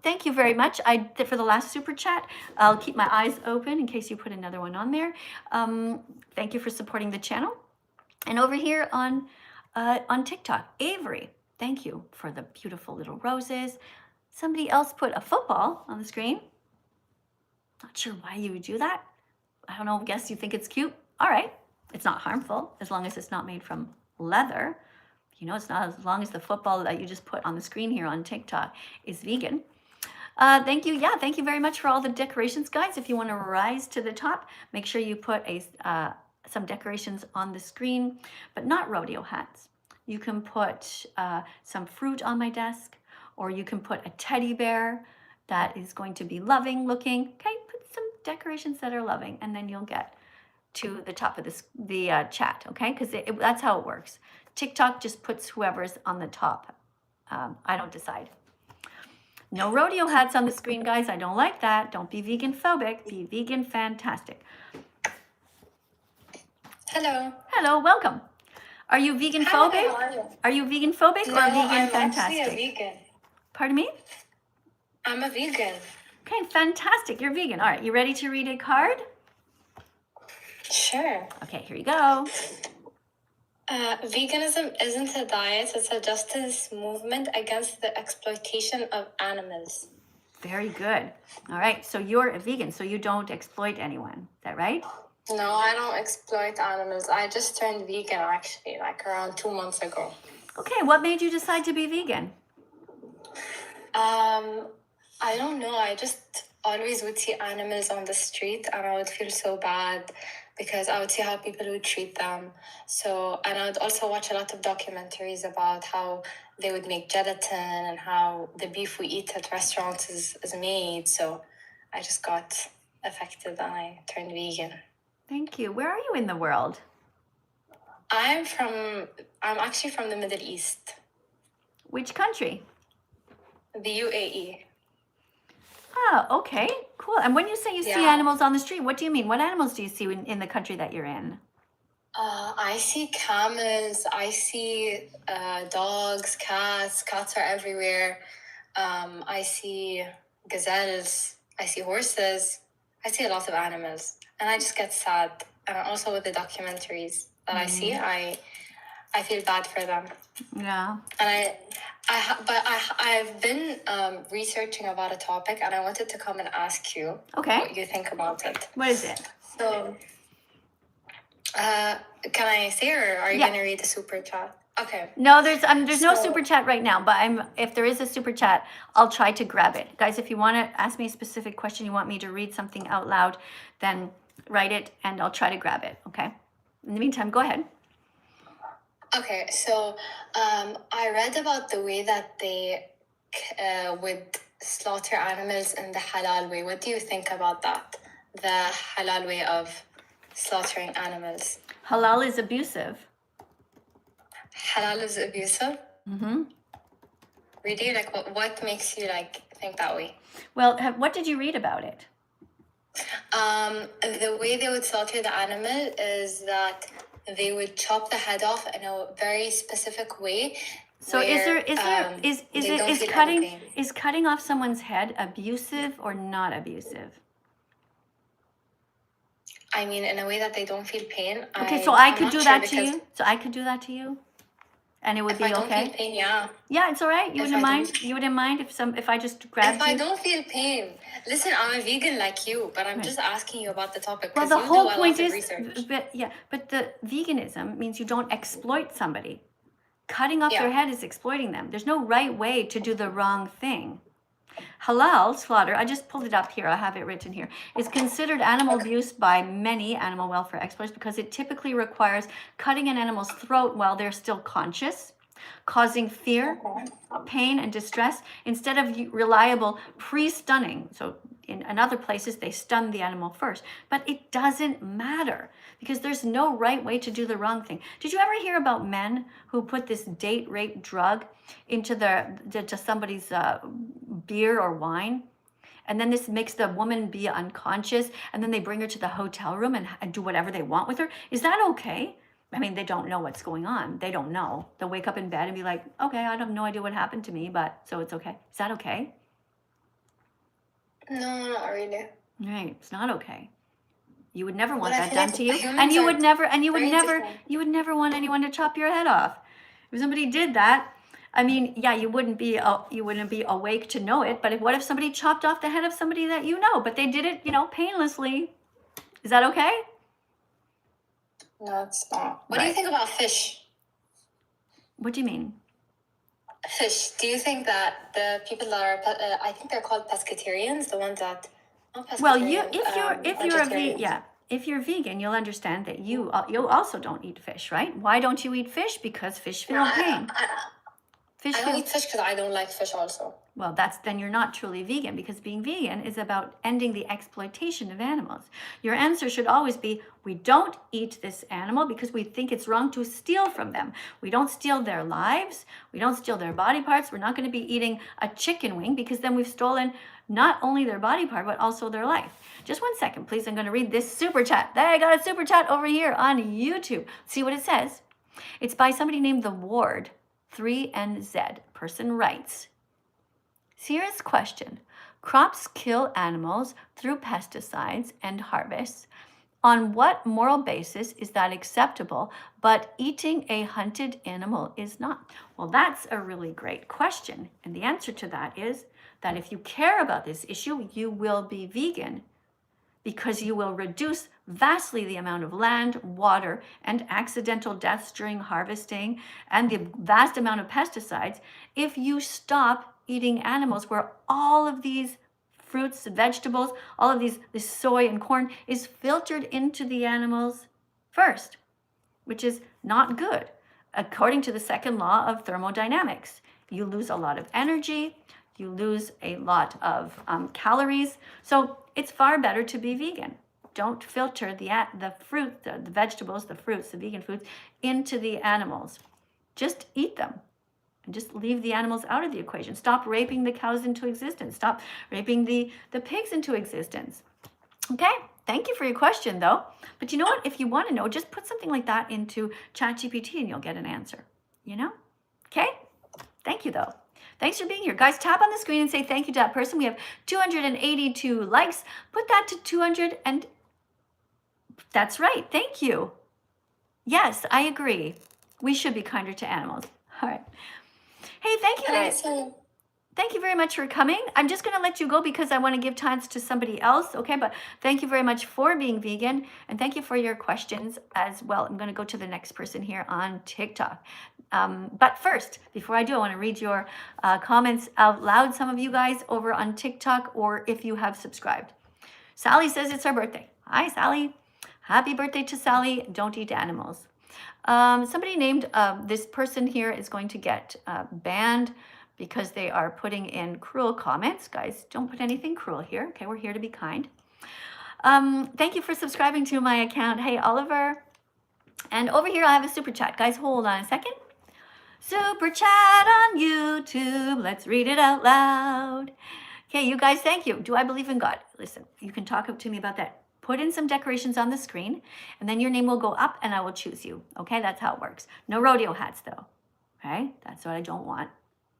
thank you very much. For the last super chat, I'll keep my eyes open in case you put another one on there. Thank you for supporting the channel. And over here on TikTok, Avery, thank you for the beautiful little roses. Somebody else put a football on the screen. Not sure why you would do that. I don't know, guess you think it's cute. All right, it's not harmful as long as it's not made from leather. You know, it's not as long as the football that you just put on the screen here on TikTok is vegan. Thank you. Yeah, thank you very much for all the decorations, guys. If you want to rise to the top, make sure you put some decorations on the screen, but not rodeo hats. You can put some fruit on my desk, or you can put a teddy bear that is going to be loving looking. Okay, put some decorations that are loving, and then you'll get to the top of the chat, okay? Because that's how it works. TikTok just puts whoever's on the top. I don't decide. No rodeo hats on the screen, guys. I don't like that. Don't be vegan phobic. Be vegan fantastic. Hello. Hello, welcome. Are you vegan phobic? How are you? Are you vegan phobic or No, vegan I'm fantastic? actually a vegan. Pardon me? I'm a vegan. Okay, fantastic. You're vegan. All right, you ready to read a card? Sure. Okay, here you go. Veganism isn't a diet, it's a justice movement against the exploitation of animals. Very good. All right, so you're a vegan, so you don't exploit anyone. Is that right? No, I don't exploit animals. I just turned vegan actually, like around 2 months ago. Okay, what made you decide to be vegan? I don't know. I just always would see animals on the street and I would feel so bad because I would see how people would treat them. So, and I would also watch a lot of documentaries about how they would make gelatin and how the beef we eat at restaurants is made. So I just got affected and I turned vegan. Thank you. Where are you in the world? I'm actually from the Middle East, Which country? the UAE. Oh, okay, cool. And when you say you see Yeah. animals on the street, what do you mean? What animals do you see in the country that you're in? I see camels, I see dogs, cats. Cats are everywhere. I see gazelles, I see horses. I see a lot of animals. And I just get sad. And also with the documentaries that I see, I feel bad for them. Yeah. And I've been researching about a topic and I wanted to come and ask you Okay. what you think about it. What is it? So, can I say, or are you Yeah. gonna read the super chat? Okay. No, there's no So- super chat right now, but if there is a super chat, I'll try to grab it. Guys, if you want to ask me a specific question, you want me to read something out loud, then write it and I'll try to grab it, okay? In the meantime, go ahead. Okay. So, I read about the way that they would slaughter animals in the halal way. What do you think about that? The halal way of slaughtering animals. Halal is abusive. Halal is abusive. Mm-hmm. Really? Like, what makes you think that way? Well, what did you read about it? The way they would slaughter the animal is that they would chop the head off in a very specific way. So where, they don't feel any pain. is cutting off someone's head abusive or not abusive? I mean, in a way that they don't feel pain. Okay, so I I'm could not do sure that to because you. So I could do that to you, and it would If be I don't okay. feel pain, yeah. Yeah, it's all right. You If wouldn't I mind. don't- You wouldn't mind if I just grabbed If I you. don't feel pain, listen, I'm a vegan like you, but I'm Right. just asking you about the topic Well, because the you whole do a point lot is, of research. but the veganism means you don't exploit somebody. Cutting off their Yeah. head is exploiting them. There's no right way to do the wrong thing. Halal slaughter, I just pulled it up here, I have it written here, is considered animal abuse by many animal welfare experts because it typically requires cutting an animal's throat while they're still conscious, causing fear, pain, and distress instead of reliable pre-stunning. So in other places, they stun the animal first. But it doesn't matter because there's no right way to do the wrong thing. Did you ever hear about men who put this date rape drug into to somebody's beer or wine? And then this makes the woman be unconscious, and then they bring her to the hotel room and do whatever they want with her. Is that okay? I mean, they don't know what's going on. They don't know. They'll wake up in bed and be like, okay, I have no idea what happened to me, but so it's okay. Is that okay? No, not really. Right, it's not okay. You would never want But I that feel done like to you, humans and you are would never, and you would very never, different. you would never want anyone to chop your head off. If somebody did that, I mean, yeah, you wouldn't be awake to know it. But what if somebody chopped off the head of somebody that you know, but they did it, painlessly? Is that okay? No, it's not. What do you Right. think about fish? What do you mean? fish. Do you think that the people that are, I think they're called pescatarians, the ones that, not pescatarians, Well, if you're a vegetarians. yeah, if you're vegan, you'll understand that you also don't eat fish, right? Why don't you eat fish? Because fish feel pain. I don't eat fish because I don't like fish also. Well, then you're not truly vegan, because being vegan is about ending the exploitation of animals. Your answer should always be, we don't eat this animal because we think it's wrong to steal from them. We don't steal their lives. We don't steal their body parts. We're not going to be eating a chicken wing, because then we've stolen not only their body part, but also their life. Just 1 second, please. I'm going to read this super chat. I got a super chat over here on YouTube. See what it says. It's by somebody named The Ward, 3NZ. Person writes, serious question. Crops kill animals through pesticides and harvests. On what moral basis is that acceptable, but eating a hunted animal is not? Well, that's a really great question. And the answer to that is that if you care about this issue, you will be vegan, because you will reduce vastly the amount of land, water, and accidental deaths during harvesting, and the vast amount of pesticides, if you stop eating animals where all of these fruits, vegetables, all of this soy and corn is filtered into the animals first, which is not good. According to the second law of thermodynamics, you lose a lot of energy, you lose a lot of calories. So it's far better to be vegan. Don't filter the fruit, the vegetables, the fruits, the vegan foods into the animals. Just eat them. And just leave the animals out of the equation. Stop raping the cows into existence. Stop raping the pigs into existence. Okay, thank you for your question though. But you know what? If you want to know, just put something like that into ChatGPT and you'll get an answer. You know? Okay? Thank you though. Thanks for being here. Guys, tap on the screen and say thank you to that person. We have 282 likes. Put that to 200 and that's right. Thank you. Yes, I agree. We should be kinder to animals. All right. Hey, thank you guys. Thank you very much for coming. I'm just going to let you go because I want to give time to somebody else, okay? But thank you very much for being vegan, and thank you for your questions as well. I'm going to go to the next person here on TikTok. But first, before I do, I want to read your comments out loud, some of you guys over on TikTok, or if you have subscribed. Sally says it's her birthday. Hi, Sally. Happy birthday to Sally. Don't eat animals. Somebody named this person here is going to get banned because they are putting in cruel comments. Guys, don't put anything cruel here. Okay, we're here to be kind. Thank you for subscribing to my account. Hey, Oliver. And over here, I have a super chat. Guys, hold on a second. Super chat on YouTube. Let's read it out loud. Okay, you guys, thank you. Do I believe in God? Listen, you can talk to me about that. Put in some decorations on the screen, and then your name will go up, and I will choose you. Okay, that's how it works. No rodeo hats, though. Okay, that's what I don't want.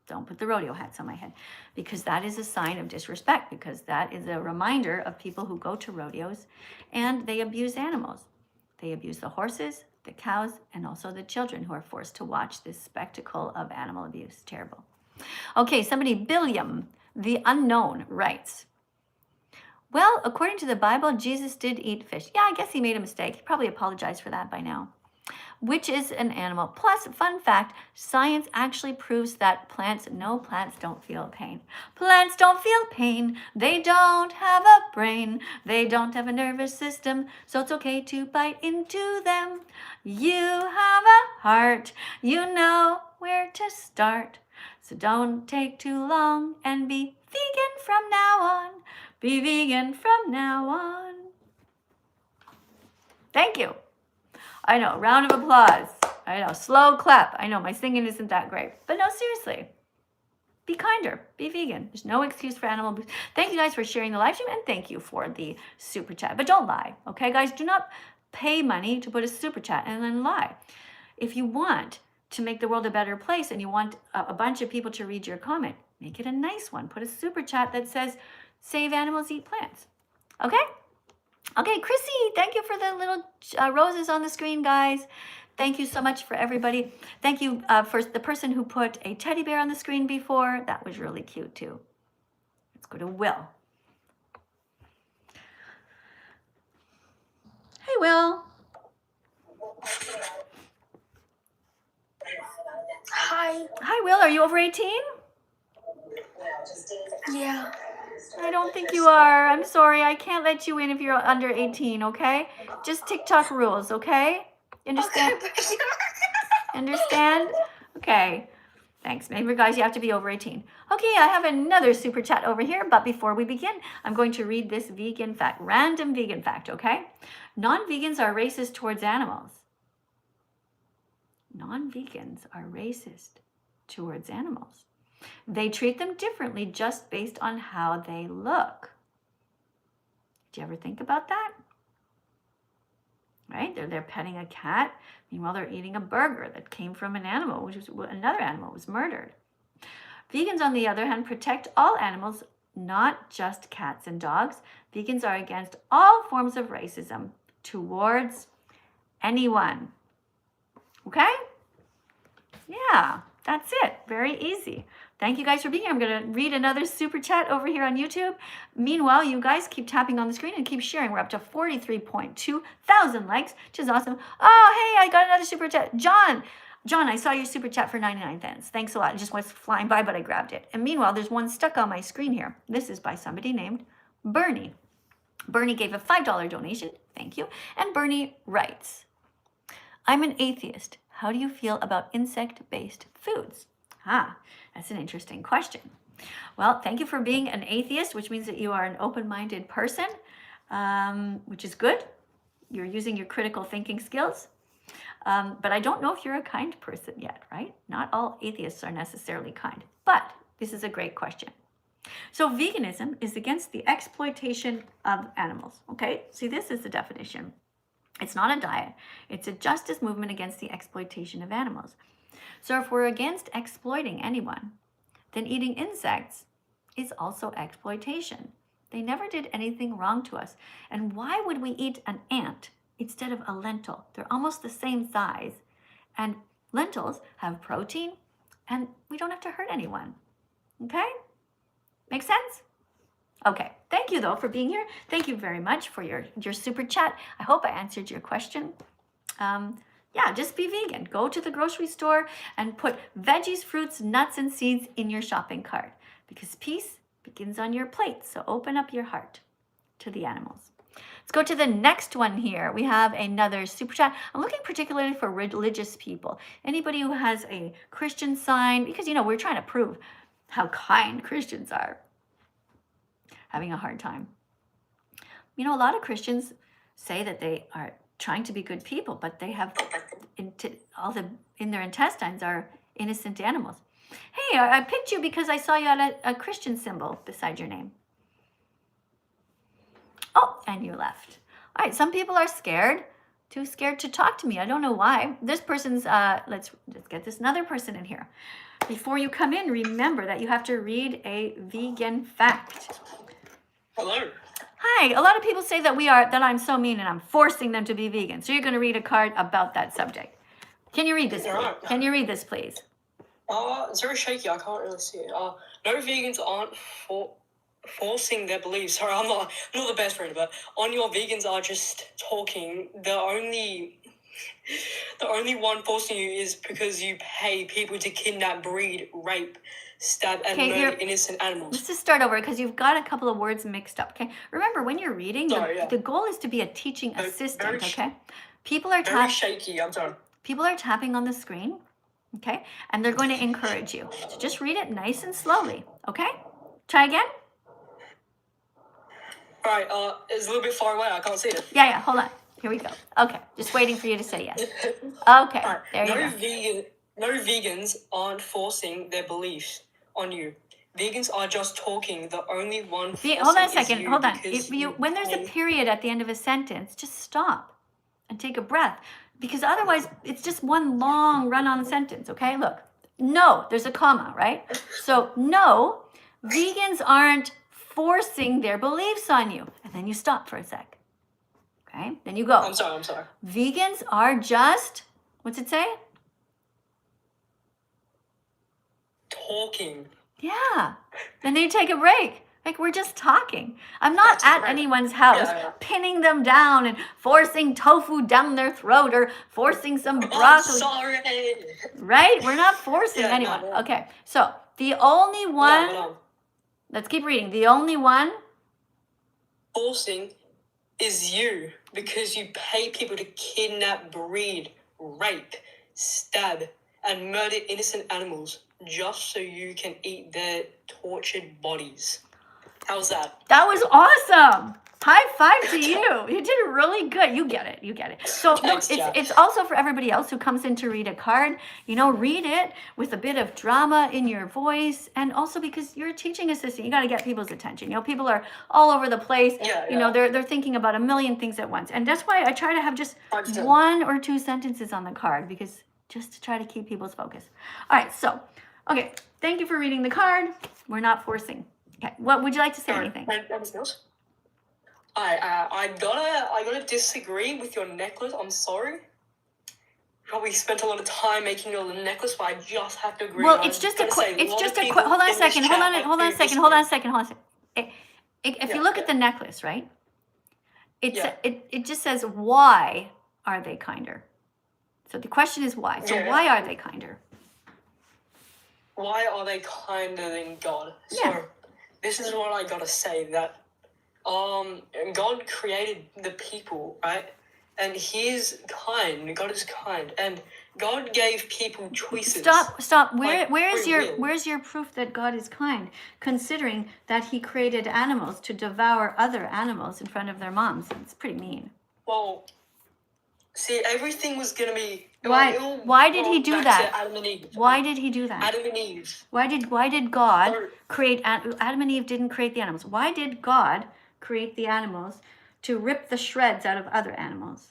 Don't put the rodeo hats on my head, because that is a sign of disrespect, because that is a reminder of people who go to rodeos and they abuse animals. They abuse the horses, the cows, and also the children who are forced to watch this spectacle of animal abuse. Terrible. Okay, somebody, Billiam, the unknown, writes, well, according to the Bible, Jesus did eat fish. Yeah, I guess he made a mistake. He probably apologized for that by now. Which is an animal. Plus, fun fact, science actually proves that plants don't feel pain. Plants don't feel pain. They don't have a brain. They don't have a nervous system, so it's okay to bite into them. You have a heart. You know where to start. So don't take too long and be vegan from now on. Be vegan from now on. Thank you. I know, round of applause. I know, slow clap. I know, my singing isn't that great. But no, seriously, be kinder, be vegan. There's no excuse for animal abuse. Thank you guys for sharing the live stream, and thank you for the super chat. But don't lie, okay, guys? Do not pay money to put a super chat and then lie. If you want to make the world a better place and you want a bunch of people to read your comment, make it a nice one. Put a super chat that says, save animals, eat plants. Okay? Okay, Chrissy, thank you for the little roses on the screen, guys. Thank you so much for everybody. Thank you for the person who put a teddy bear on the screen before. That was really cute, too. Let's go to Will. Hey, Will. Hi. Hi, Will. Are you over 18? Yeah. I don't think you are. I'm sorry. I can't let you in if you're under 18, okay? Just TikTok rules, okay? Understand? Okay. Understand? Okay. Thanks. Remember, guys, you have to be over 18. Okay, I have another super chat over here, but before we begin, I'm going to read this vegan fact, random vegan fact, okay? Non-vegans are racist towards animals. Non-vegans are racist towards animals. They treat them differently just based on how they look. Do you ever think about that? Right? They're petting a cat. Meanwhile, they're eating a burger that came from an animal, which was another animal was murdered. Vegans, on the other hand, protect all animals, not just cats and dogs. Vegans are against all forms of racism towards anyone. Okay? Yeah, that's it. Very easy. Thank you guys for being here. I'm going to read another super chat over here on YouTube. Meanwhile, you guys keep tapping on the screen and keep sharing. We're up to 43.2 thousand likes, which is awesome. Oh, hey, I got another super chat. John, I saw your super chat for 99 cents. Thanks a lot. It just was flying by, but I grabbed it. And meanwhile, there's one stuck on my screen here. This is by somebody named Bernie. Bernie gave a $5 donation. Thank you. And Bernie writes, I'm an atheist. How do you feel about insect-based foods? That's an interesting question. Well, thank you for being an atheist, which means that you are an open-minded person, which is good. You're using your critical thinking skills. But I don't know if you're a kind person yet, right? Not all atheists are necessarily kind. But this is a great question. So veganism is against the exploitation of animals, okay? See, this is the definition. It's not a diet. It's a justice movement against the exploitation of animals. So if we're against exploiting anyone, then eating insects is also exploitation. They never did anything wrong to us. And why would we eat an ant instead of a lentil? They're almost the same size. And lentils have protein, and we don't have to hurt anyone. Okay? Make sense? Okay, thank you though for being here. Thank you very much for your super chat. I hope I answered your question. Yeah, just be vegan. Go to the grocery store and put veggies, fruits, nuts, and seeds in your shopping cart because peace begins on your plate. So open up your heart to the animals. Let's go to the next one here. We have another super chat. I'm looking particularly for religious people. Anybody who has a Christian sign, because, you know, we're trying to prove how kind Christians are. Having a hard time. You know, a lot of Christians say that they are trying to be good people, but they have in their intestines are innocent animals. Hey, I picked you because I saw you had a Christian symbol beside your name. Oh, and you left. All right, some people are scared, too scared to talk to me. I don't know why. This person's, let's get this another person in here. Before you come in, remember that you have to read a vegan fact. Hello. Hi, a lot of people say that I'm so mean and I'm forcing them to be vegan. So you're going to read a card about that subject. Can you read this, please? Right. Can you read this, please? It's very shaky. I can't really see it. No vegans aren't forcing their beliefs. Sorry, I'm not the best friend, but on your vegans are just talking. The only one forcing you is because you pay people to kidnap, breed, rape, stab, and murder innocent animals. Let's just start over because you've got a couple of words mixed up, okay? Remember, when you're reading, the goal is to be a teaching assistant, okay? People are very shaky. I'm sorry. People are tapping on the screen, okay? And they're going to encourage you. So just read it nice and slowly, okay? Try again. All right, it's a little bit far away. I can't see it. Yeah, hold on. Here we go. Okay, just waiting for you to say yes. Okay, right. There you go. No vegans aren't forcing their beliefs on you. Vegans are just talking. The only one forcing Hold on a second. Hold on. When there's a period at the end of a sentence, just stop and take a breath. Because otherwise, it's just one long run-on sentence, okay? Look, no, there's a comma, right? So, no, vegans aren't forcing their beliefs on you. And then you stop for a sec. Okay? Then you go. I'm sorry. Vegans are just, what's it say? Talking. Yeah. Then you take a break. Like, we're just talking. I'm not That's at right. anyone's house Yeah. pinning them down and forcing tofu down their throat or forcing some I'm broccoli. sorry. Right? We're not forcing Yeah, no, anyone. no. Okay, so the only one, No, let's keep reading. The only one, forcing is you because you pay people to kidnap, breed, rape, stab, and murder innocent animals just so you can eat their tortured bodies. How's that? that was awesome. High five to you. You did really good. You get it. You get it. So Thanks, Jack. it's also for everybody else who comes in to read a card. You know, read it with a bit of drama in your voice, and also because you're a teaching assistant, you got to get people's attention. You know, people are all over the place. Yeah, You know, they're thinking about a million things at once, and that's why I try to have just 100%. 1 or 2 sentences on the card, because just to try to keep people's focus. All right. So, okay. Thank you for reading the card. We're not forcing. Okay. What would you like to say? Anything? I gotta disagree with your necklace. I'm sorry. Probably spent a lot of time making a necklace, but I just have to agree. Well, it's just a quick. It's just a quick. Hold on a second. Hold on a second. If you look at the necklace, right? It just says, why are they kinder? So the question is why. So why are they kinder? Why are they kinder than God? Yeah. So this is what I gotta say, that God created the people, right? And God is kind, and God gave people choices. Stop. Like Where's your proof that God is kind, considering that he created animals to devour other animals in front of their moms? It's pretty mean. Well, see, everything was gonna be why did he do that? Adam and Eve. Why did he do that? Adam and Eve. Why did God create Adam and Eve didn't create the animals? Why did God create the animals to rip the shreds out of other animals?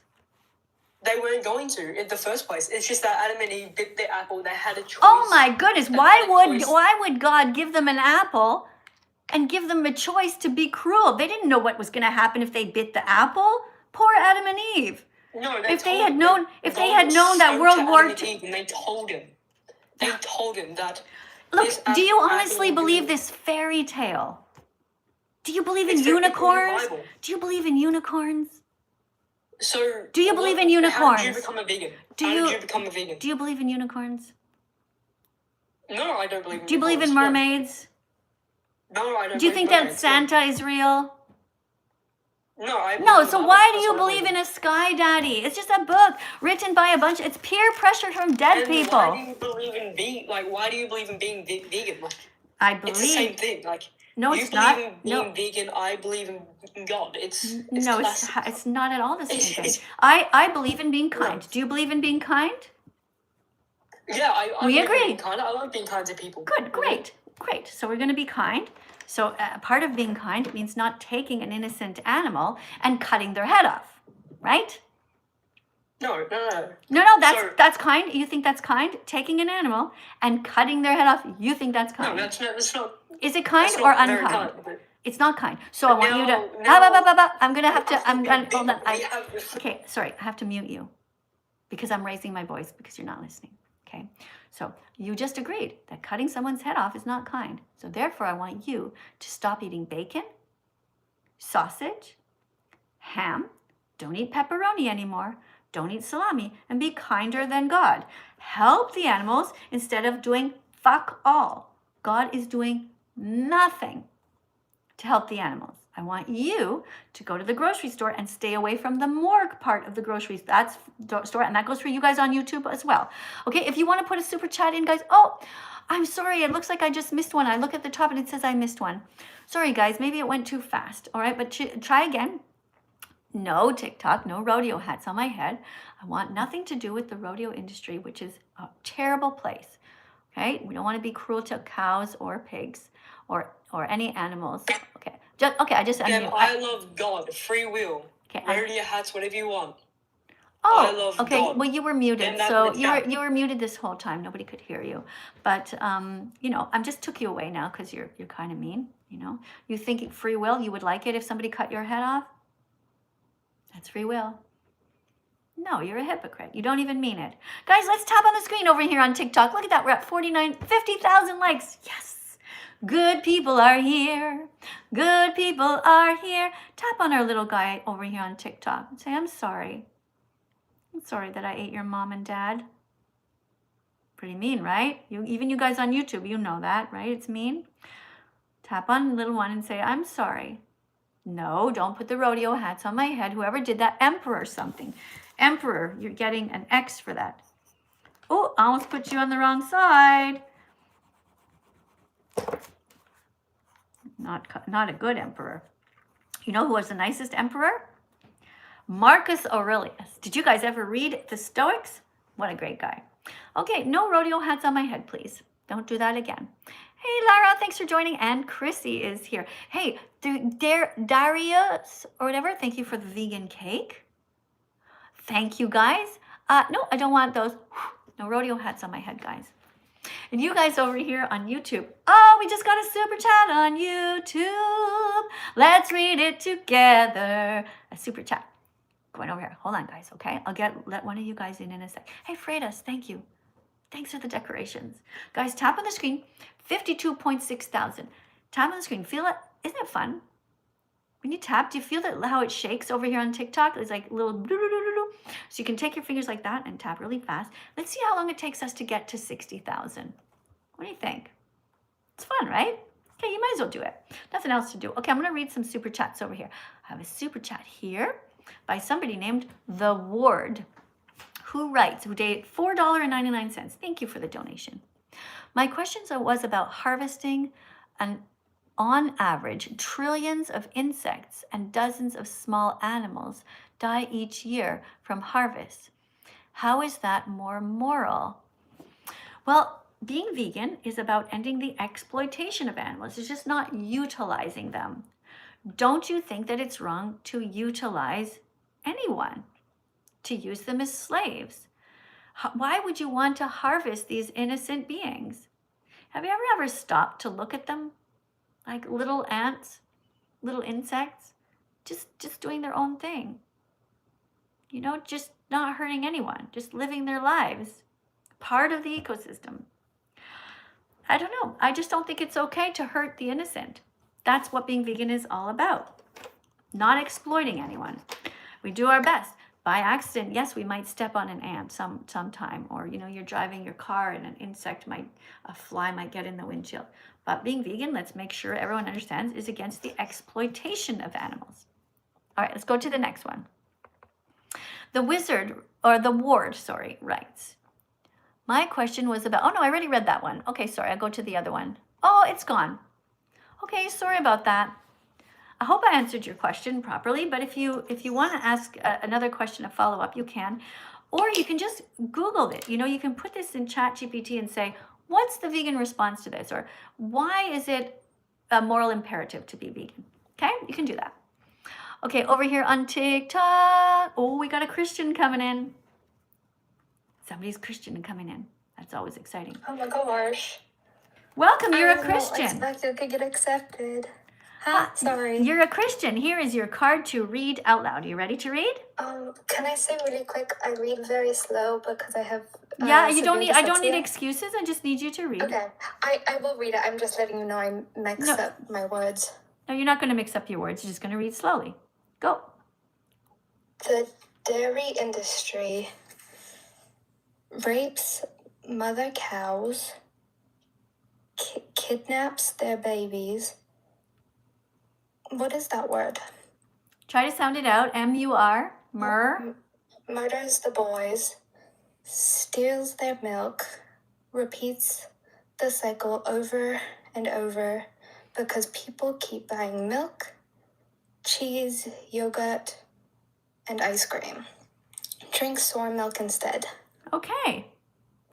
They weren't going to in the first place. It's just that Adam and Eve bit the apple. They had a choice. Oh my goodness! Why would God give them an apple and give them a choice to be cruel? They didn't know what was going to happen if they bit the apple. Poor Adam and Eve. No, if they had known that World War II, and they told him that. Look, do you honestly believe this fairy tale? Do you believe in unicorns? Do you believe in unicorns? So, do you believe in unicorns? How did you become a vegan? How did you become a vegan? Do you believe in unicorns? No, I don't believe in unicorns. Do you believe in mermaids? No, I don't. Do you think that Santa is real? No, so why do you believe in a sky daddy? It's just a book written by a bunch. It's peer pressure from dead people. Why do you believe in why do you believe in being vegan? I believe it's the same thing. No, you it's not. In being vegan. I believe in God. It's not at all the same thing. I believe in being kind. Do you believe in being kind? Yeah, we agree. I like being kind to people. Good, great. So we're going to be kind. So part of being kind means not taking an innocent animal and cutting their head off, right? No. That's kind. You think that's kind? Taking an animal and cutting their head off. You think that's kind? No, that's not. Is it kind or unkind? It's not kind. So I want you to. I'm gonna have to. I'm gonna hold on. Okay, sorry. I have to mute you because I'm raising my voice because you're not listening. Okay. So you just agreed that cutting someone's head off is not kind. So therefore, I want you to stop eating bacon, sausage, ham. Don't eat pepperoni anymore. Don't eat salami, and be kinder than God. Help the animals instead of doing fuck all. God is doing nothing to help the animals. I want you to go to the grocery store and stay away from the morgue part of the grocery store, and that goes for you guys on YouTube as well. Okay, if you want to put a super chat in, guys. Oh, I'm sorry. It looks like I just missed one. I look at the top and it says I missed one. Sorry, guys. Maybe it went too fast. All right, but try again. No TikTok, no rodeo hats on my head. I want nothing to do with the rodeo industry, which is a terrible place. Okay, we don't want to be cruel to cows or pigs or any animals. Okay, I just. I love God, free will. Okay, rodeo hats, whatever you want. Oh, I love okay. God. Well, you were muted, so you were muted this whole time. Nobody could hear you. But I just took you away now because you're kind of mean. You think free will. You would like it if somebody cut your head off. That's free will. No, you're a hypocrite. You don't even mean it. Guys, let's tap on the screen over here on TikTok. Look at that. We're at 50,000 likes. Yes. Good people are here. Good people are here. Tap on our little guy over here on TikTok and say, I'm sorry. I'm sorry that I ate your mom and dad. Pretty mean, right? Even you guys on YouTube, you know that, right? It's mean. Tap on little one and say, I'm sorry. No, don't put the rodeo hats on my head. Whoever did that, Emperor something. Emperor, you're getting an X for that. Oh, I almost put you on the wrong side. Not a good emperor. You know who was the nicest emperor? Marcus Aurelius. Did you guys ever read the Stoics? What a great guy. Okay, no rodeo hats on my head, please. Don't do that again. Hey, Lara, thanks for joining. And Chrissy is here. Hey, Darius or whatever, thank you for the vegan cake. Thank you, guys. No, I don't want those. No rodeo hats on my head, guys. And you guys over here on YouTube. Oh, we just got a super chat on YouTube. Let's read it together. A super chat. Going over here. Hold on, guys, okay? I'll let one of you guys in a sec. Hey, Freitas, thank you. Thanks for the decorations. Guys, tap on the screen. 52.6 thousand. Tap on the screen. Feel it? Isn't it fun? When you tap, do you feel that how it shakes over here on TikTok? It's like a little doo-doo-doo-doo-doo. So you can take your fingers like that and tap really fast. Let's see how long it takes us to get to 60,000. What do you think? It's fun, right? Okay, you might as well do it. Nothing else to do. Okay, I'm going to read some super chats over here. I have a super chat here by somebody named The Ward, who writes, who dated $4.99. Thank you for the donation. My question was about harvesting and on average, trillions of insects and dozens of small animals die each year from harvest. How is that more moral? Well, being vegan is about ending the exploitation of animals. It's just not utilizing them. Don't you think that it's wrong to utilize anyone, to use them as slaves? Why would you want to harvest these innocent beings? Have you ever stopped to look at them? Like little ants, little insects, just doing their own thing. You know, just not hurting anyone, just living their lives, part of the ecosystem. I don't know. I just don't think it's okay to hurt the innocent. That's what being vegan is all about. Not exploiting anyone. We do our best. By accident, yes, we might step on an ant sometime, or you know, you're driving your car and a fly might get in the windshield. But being vegan, let's make sure everyone understands, is against the exploitation of animals. All right, let's go to the next one. The Ward, writes, my question was about, oh no, I already read that one. Okay, sorry, I'll go to the other one. Oh, it's gone. Okay, sorry about that. I hope I answered your question properly, but if you want to ask another question, a follow-up, you can. Or you can just Google it. You know, you can put this in ChatGPT and say, what's the vegan response to this? Or why is it a moral imperative to be vegan? Okay, you can do that. Okay, over here on TikTok. Oh, we got a Christian coming in. Somebody's Christian coming in. That's always exciting. Oh my gosh. Welcome, you're a I Christian. expect you could get accepted. Huh? Sorry. You're a Christian. Here is your card to read out loud. Are you ready to read? Can I say really quick? I read very slow because I have. Yeah, you don't need. I don't need excuses. I just need you to read. Okay, I will read it. I'm just letting you know I mix up my words. No, you're not going to mix up your words. You're just going to read slowly. Go. The dairy industry rapes mother cows, kidnaps their babies. What is that word? Try to sound it out. M-U-R. Murders the boys, steals their milk, repeats the cycle over and over because people keep buying milk, cheese, yogurt, and ice cream. Drink soy milk instead. Okay.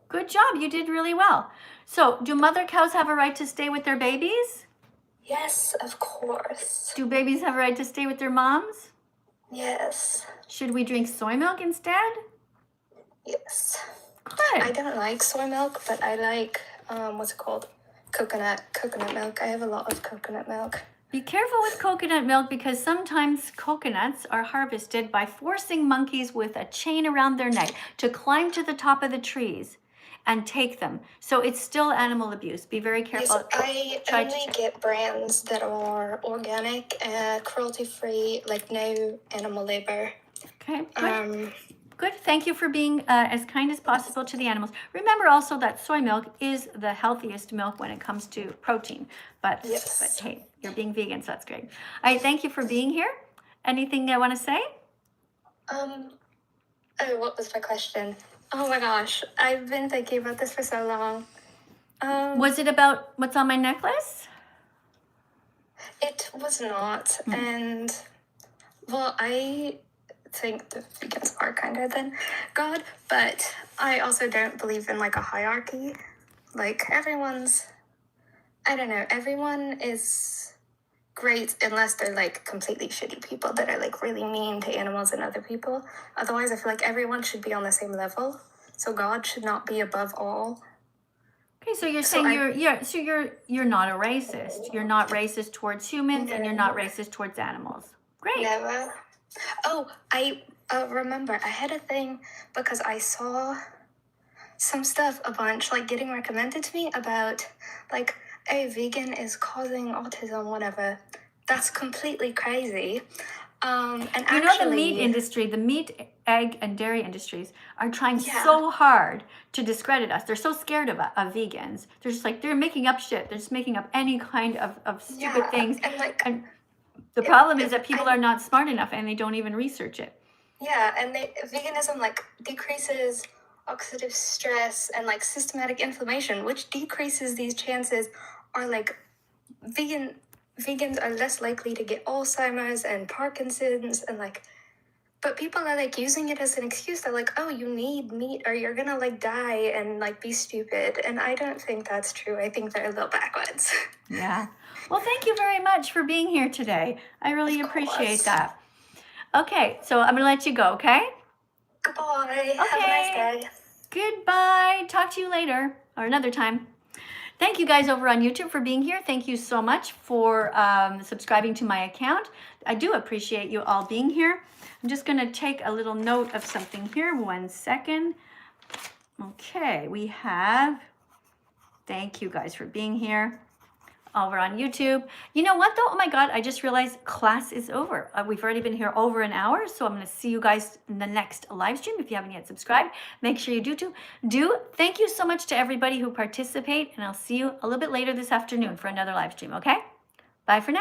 Good job. You did really well. So, do mother cows have a right to stay with their babies? Yes, of course. Do babies have a right to stay with their moms? Yes. Should we drink soy milk instead? Yes. Good. I don't like soy milk, but I like, what's it called? Coconut milk. I have a lot of coconut milk. Be careful with coconut milk because sometimes coconuts are harvested by forcing monkeys with a chain around their neck to climb to the top of the trees. and take them. So it's still animal abuse. Be very careful. Yes, I only get brands that are organic, cruelty-free, like no animal labor. Okay, good. Good. Thank you for being as kind as possible to the animals. Remember also that soy milk is the healthiest milk when it comes to protein. But hey, you're being vegan, so that's great. All right, thank you for being here. Anything I want to say? Oh, what was my question? Oh my gosh, I've been thinking about this for so long. Was it about what's on my necklace? It was not, and well, I think the vegans are kinder than God, but I also don't believe in like a hierarchy. Like everyone's, I don't know, everyone is great unless they're like completely shitty people that are like really mean to animals and other people. Otherwise, I feel like everyone should be on the same level. So God should not be above all. Okay, so you're saying you're not a racist. You're not racist towards humans, and you're not racist towards animals. Great. Never. Oh, I remember I had a thing because I saw some stuff a bunch like getting recommended to me about like a vegan is causing autism, whatever. That's completely crazy. And you know, the meat industry, the meat, egg, and dairy industries are trying so hard to discredit us. They're so scared of vegans. They're just like, they're making up shit. They're just making up any kind of stupid things. And the problem is that people are not smart enough and they don't even research it. Yeah, and veganism like decreases oxidative stress and like systematic inflammation, which decreases these chances. Are like vegans are less likely to get Alzheimer's and Parkinson's and like, but people are like using it as an excuse. They're like, oh, you need meat or you're gonna like die and like be stupid. And I don't think that's true. I think they're a little backwards. Yeah. Well, thank you very much for being here today. I really appreciate that. Okay, so I'm gonna let you go, okay? Goodbye. Okay. Have a nice day. Goodbye. Talk to you later or another time. Thank you guys over on YouTube for being here. Thank you so much for subscribing to my account. I do appreciate you all being here. I'm just going to take a little note of something here. 1 second. Okay, we have, thank you guys for being here over on YouTube. You know what though? Oh my God, I just realized class is over. We've already been here over an hour, so I'm going to see you guys in the next live stream. If you haven't yet subscribed, make sure you do. Thank you so much to everybody who participate, and I'll see you a little bit later this afternoon for another live stream, okay? Bye for now.